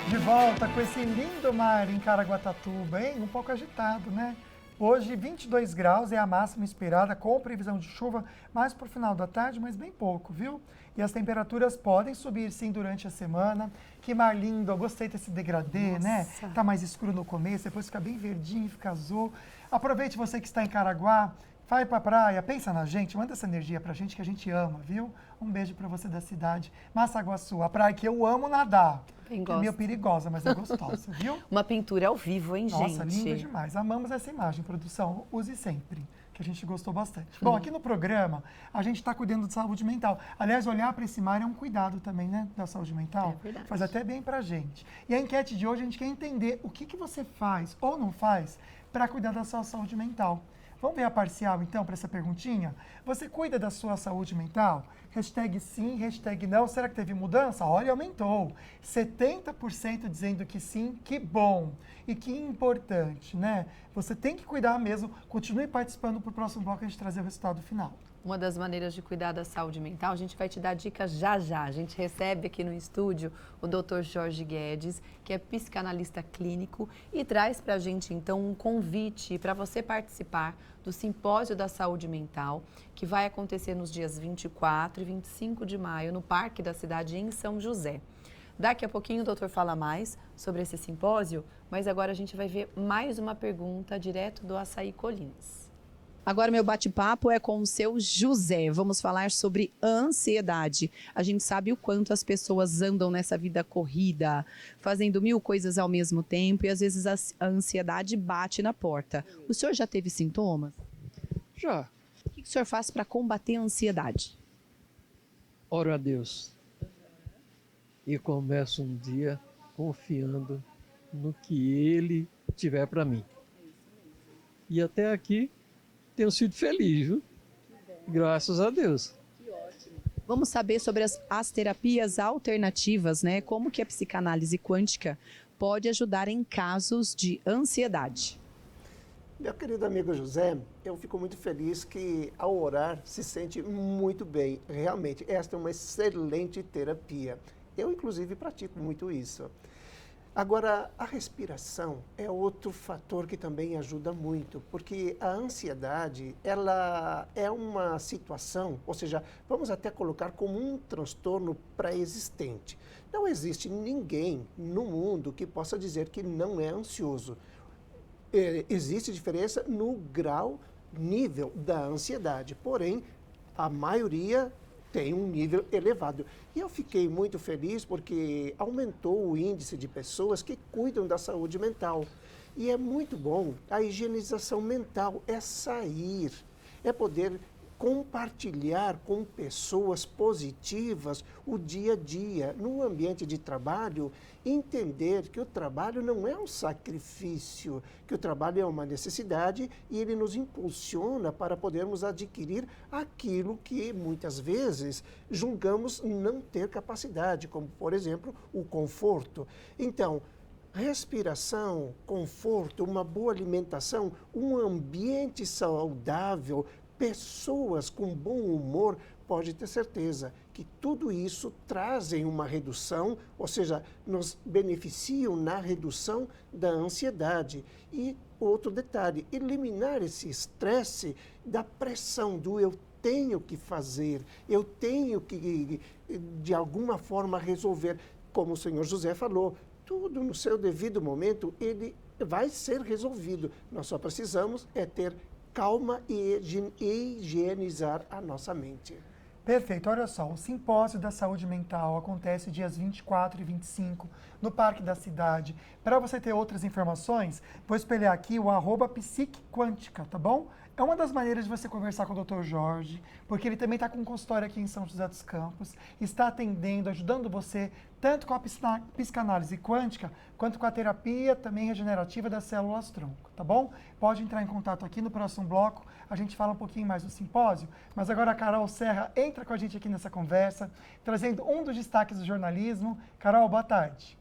[SPEAKER 1] De volta com esse lindo mar em Caraguatatuba, hein? Um pouco agitado, né? Hoje, 22 graus é a máxima esperada, com previsão de chuva mais para o final da tarde, mas bem pouco, viu? E as temperaturas podem subir, sim, durante a semana. Que mar lindo, eu gostei desse degradê, né? Tá mais escuro no começo, depois fica bem verdinho, fica azul. Aproveite você que está em Caraguá, vai pra praia, pensa na gente, manda essa energia pra gente que a gente ama, viu? Um beijo pra você da cidade. Massaguaçu, a praia que eu amo nadar. É meio perigosa, mas é gostosa, viu?
[SPEAKER 2] Uma pintura ao vivo, hein, gente?
[SPEAKER 1] Nossa, linda demais. Amamos essa imagem, produção. Use sempre, que a gente gostou bastante. Bom, aqui no programa, a gente está cuidando de saúde mental. Aliás, olhar para esse mar é um cuidado também, né, da saúde mental.
[SPEAKER 2] É verdade.
[SPEAKER 1] Faz até bem pra gente. E a enquete de hoje, a gente quer entender o que você faz ou não faz para cuidar da sua saúde mental. Vamos ver a parcial, então, para essa perguntinha? Você cuida da sua saúde mental? Hashtag sim, hashtag não. Será que teve mudança? Olha, aumentou. 70% dizendo que sim, que bom. E que importante, né? Você tem que cuidar mesmo. Continue participando para o próximo bloco a gente trazer o resultado final.
[SPEAKER 2] Uma das maneiras de cuidar da saúde mental, a gente vai te dar dicas já já. A gente recebe aqui no estúdio o Dr. Jorge Guedes, que é psicanalista clínico e traz para a gente, então, um convite para você participar do Simpósio da Saúde Mental, que vai acontecer nos dias 24 e 25 de maio, no Parque da Cidade, em São José. Daqui a pouquinho o doutor fala mais sobre esse simpósio, mas agora a gente vai ver mais uma pergunta direto do Açaí Colinas.
[SPEAKER 8] Agora meu bate-papo é com o seu José. Vamos falar sobre ansiedade. A gente sabe o quanto as pessoas andam nessa vida corrida, fazendo 1000 coisas ao mesmo tempo e às vezes a ansiedade bate na porta. O senhor já teve sintomas?
[SPEAKER 5] Já.
[SPEAKER 8] O que o senhor faz para combater a ansiedade?
[SPEAKER 5] Oro a Deus. E começo um dia confiando no que Ele tiver para mim. E até aqui tenho sido feliz, viu? Graças a Deus.
[SPEAKER 8] Que ótimo. Vamos saber sobre as terapias alternativas, né? Como que a psicanálise quântica pode ajudar em casos de ansiedade.
[SPEAKER 4] Meu querido amigo José, eu fico muito feliz que ao orar se sente muito bem. Realmente, esta é uma excelente terapia. Eu, inclusive, pratico muito isso. Agora, a respiração é outro fator que também ajuda muito, porque a ansiedade, ela é uma situação, ou seja, vamos até colocar como um transtorno pré-existente. Não existe ninguém no mundo que possa dizer que não é ansioso. Existe diferença no grau, nível da ansiedade, porém, a maioria tem um nível elevado. E eu fiquei muito feliz porque aumentou o índice de pessoas que cuidam da saúde mental. E é muito bom a higienização mental, é sair, é poder compartilhar com pessoas positivas o dia a dia. No ambiente de trabalho, entender que o trabalho não é um sacrifício, que o trabalho é uma necessidade e ele nos impulsiona para podermos adquirir aquilo que muitas vezes julgamos não ter capacidade, como, por exemplo, o conforto. Então, respiração, conforto, uma boa alimentação, um ambiente saudável, pessoas com bom humor, pode ter certeza que tudo isso trazem uma redução, ou seja, nos beneficiam na redução da ansiedade. E outro detalhe, eliminar esse estresse da pressão do eu tenho que fazer, eu tenho que, de alguma forma, resolver. Como o senhor José falou, tudo no seu devido momento, ele vai ser resolvido. Nós só precisamos ter calma e higienizar a nossa mente.
[SPEAKER 1] Perfeito. Olha só, o Simpósio da Saúde Mental acontece dias 24 e 25 no Parque da Cidade. Para você ter outras informações, vou espelhar aqui o @psiquequântica, tá bom? É uma das maneiras de você conversar com o Dr. Jorge, porque ele também está com um consultório aqui em São José dos Campos, está atendendo, ajudando você, tanto com a psicanálise quântica, quanto com a terapia também regenerativa das células-tronco, tá bom? Pode entrar em contato aqui no próximo bloco, a gente fala um pouquinho mais do simpósio, mas agora a Carol Serra entra com a gente aqui nessa conversa, trazendo um dos destaques do jornalismo. Carol, boa tarde.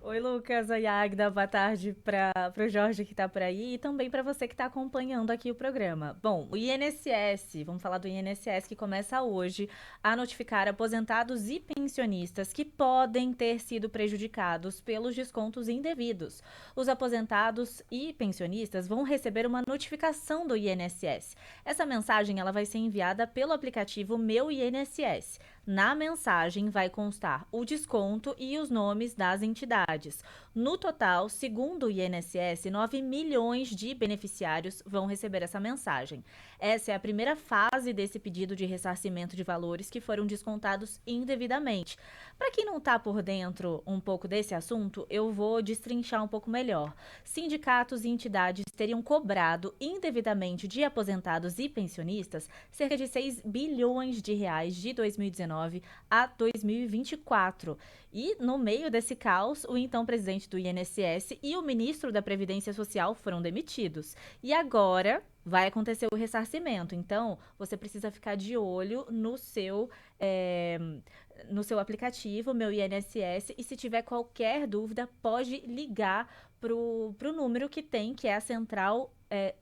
[SPEAKER 6] Oi, Lucas. Oi, Agda. Boa tarde para o Jorge que está por aí e também para você que está acompanhando aqui o programa. Bom, o INSS, vamos falar do INSS que começa hoje a notificar aposentados e pensionistas que podem ter sido prejudicados pelos descontos indevidos. Os aposentados e pensionistas vão receber uma notificação do INSS. Essa mensagem ela vai ser enviada pelo aplicativo Meu INSS. Na mensagem vai constar o desconto e os nomes das entidades. No total, segundo o INSS, 9 milhões de beneficiários vão receber essa mensagem. Essa é a primeira fase desse pedido de ressarcimento de valores que foram descontados indevidamente. Para quem não está por dentro um pouco desse assunto, eu vou destrinchar um pouco melhor. Sindicatos e entidades teriam cobrado indevidamente de aposentados e pensionistas cerca de 6 bilhões de reais de 2019 a 2024. E, no meio desse caos, o então presidente do INSS e o ministro da Previdência Social foram demitidos. E agora vai acontecer o ressarcimento. Então, você precisa ficar de olho no seu aplicativo, Meu INSS, e se tiver qualquer dúvida, pode ligar para o número que tem, que é a central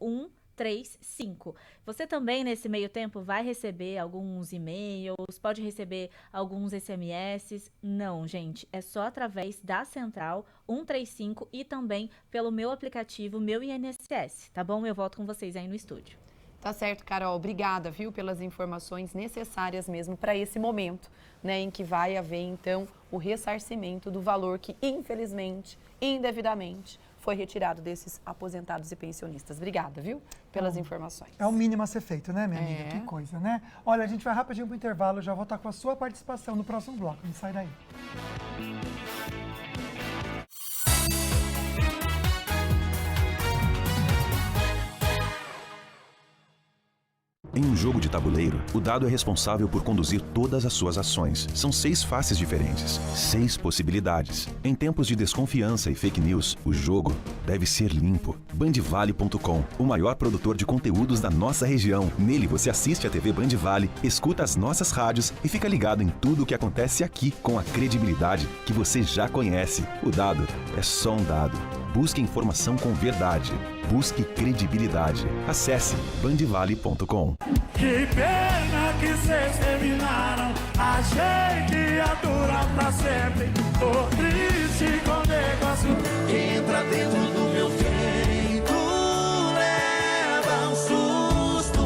[SPEAKER 6] 135. Você também, nesse meio tempo, vai receber alguns e-mails, pode receber alguns SMS. Não, gente, é só através da central 135 e também pelo meu aplicativo, Meu INSS, tá bom? Eu volto com vocês aí no estúdio.
[SPEAKER 2] Tá certo, Carol. Obrigada, viu, pelas informações necessárias mesmo para esse momento, né, em que vai haver, então, o ressarcimento do valor que, infelizmente, indevidamente, foi retirado desses aposentados e pensionistas. Obrigada, viu, pelas informações.
[SPEAKER 1] É o mínimo a ser feito, né, minha amiga? Que coisa, né? Olha, a gente vai rapidinho para o intervalo, já vou estar com a sua participação no próximo bloco. Não sai daí.
[SPEAKER 22] Em um jogo de tabuleiro, o dado é responsável por conduzir todas as suas ações. São 6 faces diferentes, 6 possibilidades. Em tempos de desconfiança e fake news, o jogo deve ser limpo. Bandvale.com, o maior produtor de conteúdos da nossa região. Nele você assiste a TV Bandvale, escuta as nossas rádios e fica ligado em tudo o que acontece aqui com a credibilidade que você já conhece. O dado é só um dado. Busque informação com verdade. Busque credibilidade. Acesse bandvale.com.
[SPEAKER 10] Que pena que vocês terminaram. A gente ia durar pra sempre. Tô triste com o negócio que entra dentro do meu peito. Leva um susto.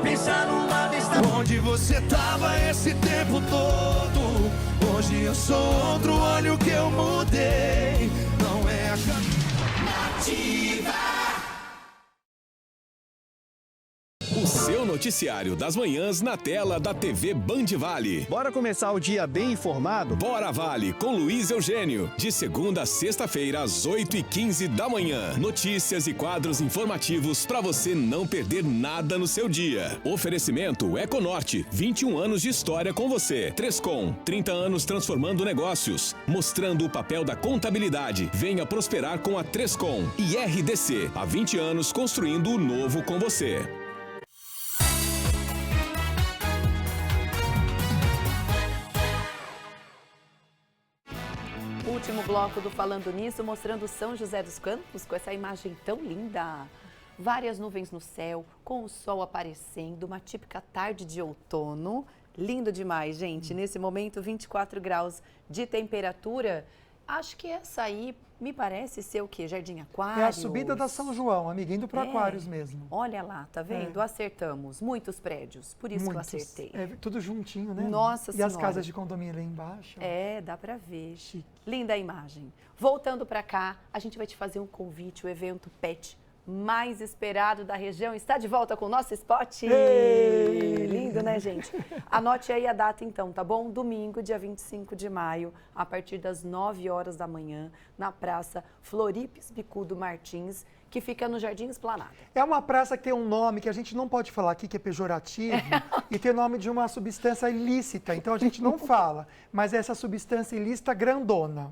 [SPEAKER 10] Pensa numa vista. Onde você tava esse tempo todo? Hoje eu sou outro, olha o que eu mudei. Não é a Nativa.
[SPEAKER 23] O seu noticiário das manhãs na tela da TV Bandvale.
[SPEAKER 9] Bora começar o dia bem informado?
[SPEAKER 23] Bora Vale, com Luiz Eugênio. De segunda a sexta-feira, às 8h15 da manhã. Notícias e quadros informativos para você não perder nada no seu dia. Oferecimento Econorte, 21 anos de história com você. Trescom, 30 anos transformando negócios. Mostrando o papel da contabilidade. Venha prosperar com a Trescom. E RDC, há 20 anos construindo o novo com você.
[SPEAKER 2] Último bloco do Falando Nisso, mostrando São José dos Campos com essa imagem tão linda. Várias nuvens no céu, com o sol aparecendo, uma típica tarde de outono. Lindo demais, gente. Nesse momento, 24 graus de temperatura. Acho que essa aí me parece ser o quê? Jardim Aquários?
[SPEAKER 1] É a subida da São João, amiga, indo para Aquários mesmo.
[SPEAKER 2] Olha lá, tá vendo? Acertamos. Muitos prédios, por isso
[SPEAKER 1] Muitos.
[SPEAKER 2] que eu acertei.
[SPEAKER 1] É tudo juntinho, né?
[SPEAKER 2] Nossa
[SPEAKER 1] E
[SPEAKER 2] Senhora.
[SPEAKER 1] as casas de condomínio ali embaixo.
[SPEAKER 2] É, dá pra ver. Chique. Linda a imagem. Voltando pra cá, a gente vai te fazer um convite, o evento PET mais esperado da região está de volta com o nosso spot. Lindo, né, gente? Anote aí a data então, tá bom? Domingo, dia 25 de maio, a partir das 9 horas da manhã, na Praça Floripes Bicudo Martins, que fica no Jardim Esplanada.
[SPEAKER 1] É uma praça que tem um nome que a gente não pode falar aqui, que é pejorativo, e tem o nome de uma substância ilícita, então a gente não fala. Mas é essa substância ilícita grandona.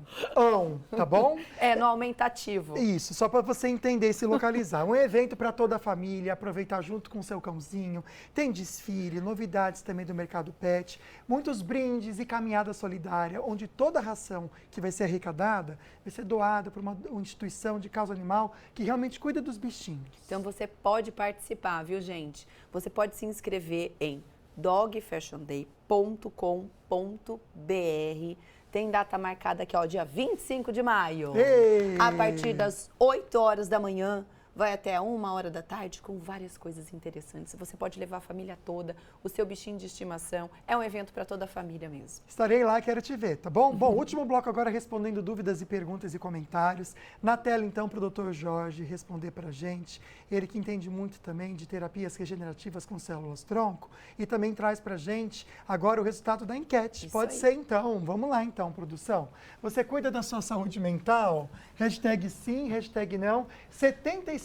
[SPEAKER 1] Tá bom?
[SPEAKER 2] É, no aumentativo.
[SPEAKER 1] Isso, só para você entender e se localizar. Um evento para toda a família, aproveitar junto com o seu cãozinho. Tem desfile, novidades também do mercado pet, muitos brindes e caminhada solidária, onde toda a ração que vai ser arrecadada vai ser doada para uma instituição de causa animal que realmente cuida dos bichinhos.
[SPEAKER 2] Então você pode participar, viu, gente? Você pode se inscrever em dogfashionday.com.br. Tem data marcada aqui, ó, dia 25 de maio.
[SPEAKER 1] Ei!
[SPEAKER 2] A partir das 8 horas da manhã. Vai até 1h da tarde com várias coisas interessantes. Você pode levar a família toda, o seu bichinho de estimação. É um evento para toda a família mesmo.
[SPEAKER 1] Estarei lá, quero te ver, tá bom? Bom, último bloco agora respondendo dúvidas e perguntas e comentários. Na tela, então, para o Dr. Jorge responder para a gente. Ele que entende muito também de terapias regenerativas com células-tronco e também traz para a gente agora o resultado da enquete.
[SPEAKER 2] Isso
[SPEAKER 1] Pode
[SPEAKER 2] aí.
[SPEAKER 1] ser, então. Vamos lá, então, produção. Você cuida da sua saúde mental? Hashtag sim, hashtag não. 76%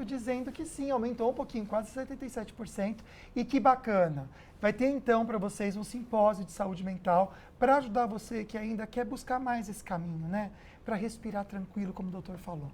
[SPEAKER 1] dizendo que sim, aumentou um pouquinho, quase 77%. E que bacana. Vai ter então para vocês um simpósio de saúde mental para ajudar você que ainda quer buscar mais esse caminho, né? Para respirar tranquilo, como o doutor falou.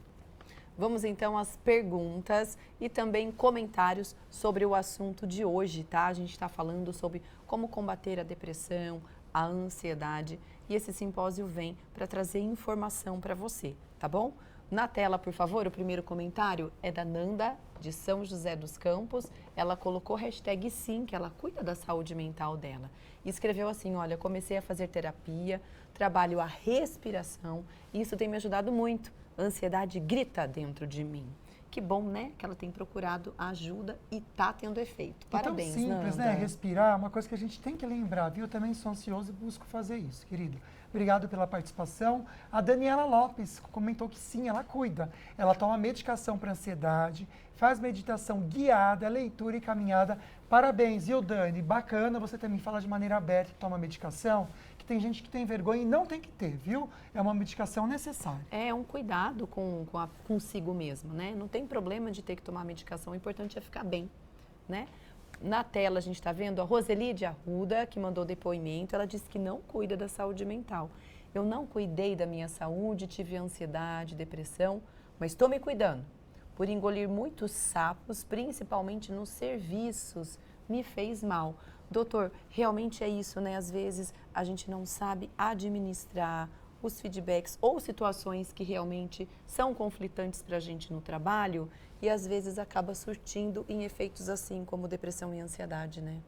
[SPEAKER 2] Vamos então às perguntas e também comentários sobre o assunto de hoje, tá? A gente está falando sobre como combater a depressão, a ansiedade e esse simpósio vem para trazer informação para você, tá bom? Na tela, por favor, o primeiro comentário é da Nanda, de São José dos Campos. Ela colocou hashtag sim, que ela cuida da saúde mental dela. E escreveu assim, olha, comecei a fazer terapia, trabalho a respiração e isso tem me ajudado muito. A ansiedade grita dentro de mim. Que bom, né? Que ela tem procurado ajuda e tá tendo efeito. Parabéns,
[SPEAKER 1] Nanda. É tão simples,
[SPEAKER 2] Nanda.
[SPEAKER 1] né? Respirar é uma coisa que a gente tem que lembrar, viu? Eu também sou ansioso e busco fazer isso, querida. Obrigado pela participação. A Daniela Lopes comentou que sim, ela cuida. Ela toma medicação para ansiedade, faz meditação guiada, leitura e caminhada. Parabéns, viu, Dani? Bacana você também falar de maneira aberta que toma medicação, que tem gente que tem vergonha e não tem que ter, viu? É uma medicação necessária.
[SPEAKER 2] É um cuidado consigo mesmo, né? Não tem problema de ter que tomar medicação, o importante é ficar bem, né? Na tela a gente está vendo a Roselide Arruda, que mandou depoimento. Ela disse que não cuida da saúde mental. Eu não cuidei da minha saúde, tive ansiedade, depressão, mas estou me cuidando. Por engolir muitos sapos, principalmente nos serviços, me fez mal. Doutor, realmente é isso, né? Às vezes a gente não sabe administrar os feedbacks ou situações que realmente são conflitantes para a gente no trabalho e às vezes acaba surtindo em efeitos assim como depressão e ansiedade, né?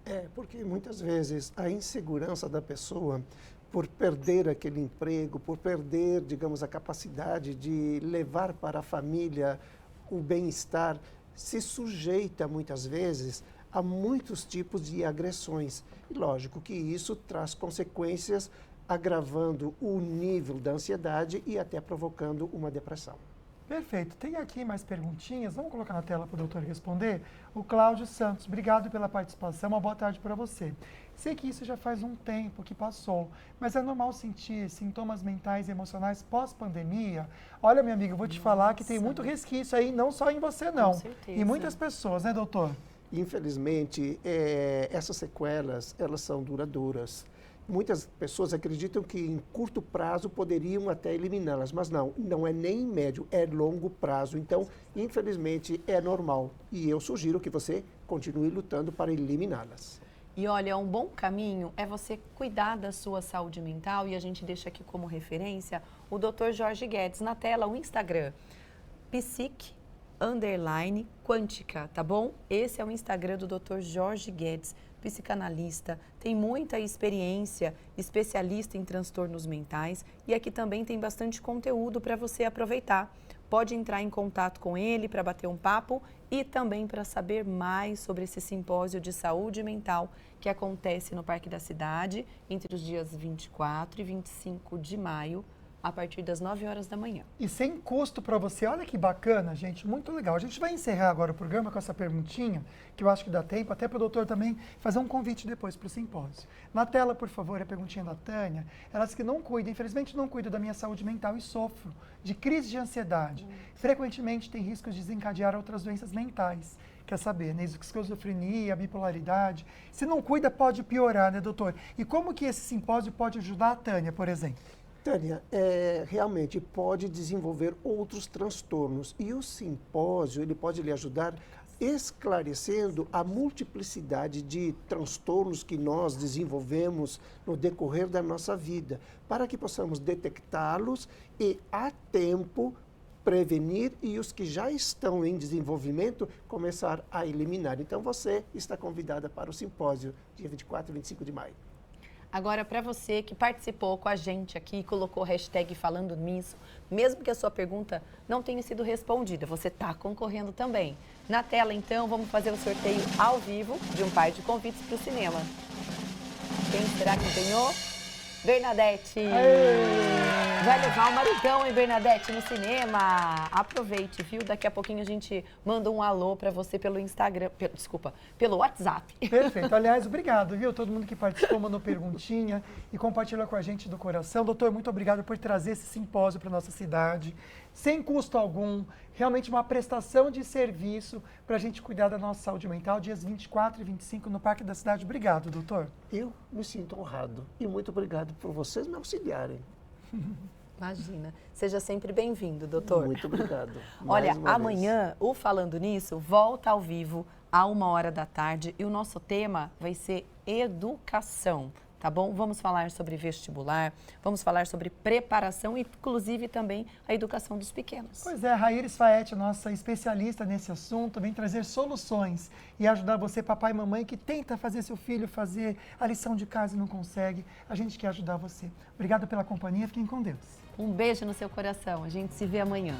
[SPEAKER 4] É, porque muitas vezes a insegurança da pessoa por perder aquele emprego, por perder, digamos, a capacidade de levar para a família o bem-estar, se sujeita muitas vezes a muitos tipos de agressões. E lógico que isso traz consequências agravando o nível da ansiedade e até provocando uma depressão.
[SPEAKER 1] Perfeito. Tem aqui mais perguntinhas. Vamos colocar na tela para o doutor responder? O Cláudio Santos, obrigado pela participação. Uma boa tarde para você. Sei que isso já faz um tempo que passou, mas é normal sentir sintomas mentais e emocionais pós-pandemia? Olha, minha amiga, eu vou te falar que tem muito resquício aí, não só em você, não.
[SPEAKER 2] Com certeza.
[SPEAKER 1] Em muitas pessoas, né, doutor?
[SPEAKER 4] Infelizmente, essas sequelas, elas são duradouras. Muitas pessoas acreditam que em curto prazo poderiam até eliminá-las, mas não é nem em médio, é longo prazo. Então, infelizmente, é normal. E eu sugiro que você continue lutando para eliminá-las.
[SPEAKER 2] E olha, um bom caminho é você cuidar da sua saúde mental e a gente deixa aqui como referência o Dr. Jorge Guedes na tela, o Instagram, psic_quântica, tá bom? Esse é o Instagram do Dr. Jorge Guedes, psicanalista, tem muita experiência, especialista em transtornos mentais e aqui também tem bastante conteúdo para você aproveitar. Pode entrar em contato com ele para bater um papo e também para saber mais sobre esse simpósio de saúde mental que acontece no Parque da Cidade entre os dias 24 e 25 de maio, a partir das 9 horas da manhã.
[SPEAKER 1] E sem custo para você. Olha que bacana, gente, muito legal. A gente vai encerrar agora o programa com essa perguntinha, que eu acho que dá tempo, até para o doutor também fazer um convite depois para o simpósio. Na tela, por favor, a perguntinha da Tânia. Ela diz que não cuida, infelizmente não cuida da minha saúde mental e sofro de crise de ansiedade. Frequentemente tem risco de desencadear outras doenças mentais. Quer saber, né? Esquizofrenia, bipolaridade. Se não cuida, pode piorar, né, doutor? E como que esse simpósio pode ajudar a Tânia, por exemplo?
[SPEAKER 4] Tânia, realmente pode desenvolver outros transtornos e o simpósio ele pode lhe ajudar esclarecendo a multiplicidade de transtornos que nós desenvolvemos no decorrer da nossa vida, para que possamos detectá-los e, a tempo, prevenir e os que já estão em desenvolvimento começar a eliminar. Então, você está convidada para o simpósio, dia 24 e 25 de maio.
[SPEAKER 2] Agora, para você que participou com a gente aqui, colocou hashtag falando nisso, mesmo que a sua pergunta não tenha sido respondida, você está concorrendo também. Na tela, então, vamos fazer o sorteio ao vivo de um par de convites para o cinema. Quem será que ganhou? Bernadette! Aê! Vai levar o maridão, hein, Bernadette, no cinema? Aproveite, viu? Daqui a pouquinho a gente manda um alô para você pelo Instagram, pelo WhatsApp.
[SPEAKER 1] Perfeito. Aliás, obrigado, viu? Todo mundo que participou mandou perguntinha e compartilhou com a gente do coração. Doutor, muito obrigado por trazer esse simpósio para nossa cidade, sem custo algum, realmente uma prestação de serviço para a gente cuidar da nossa saúde mental, dias 24 e 25 no Parque da Cidade. Obrigado, doutor.
[SPEAKER 4] Eu me sinto honrado e muito obrigado por vocês me auxiliarem.
[SPEAKER 2] Imagina. Seja sempre bem-vindo, doutor.
[SPEAKER 4] Muito obrigado.
[SPEAKER 2] Olha, amanhã o Falando Nisso volta ao vivo à 1h da tarde e o nosso tema vai ser educação. Tá bom? Vamos falar sobre vestibular, vamos falar sobre preparação e, inclusive, também a educação dos pequenos.
[SPEAKER 1] Pois é, a Raíris Faete, nossa especialista nesse assunto, vem trazer soluções e ajudar você, papai e mamãe, que tenta fazer seu filho fazer a lição de casa e não consegue. A gente quer ajudar você. Obrigado pela companhia, fiquem com Deus.
[SPEAKER 2] Um beijo no seu coração, a gente se vê amanhã.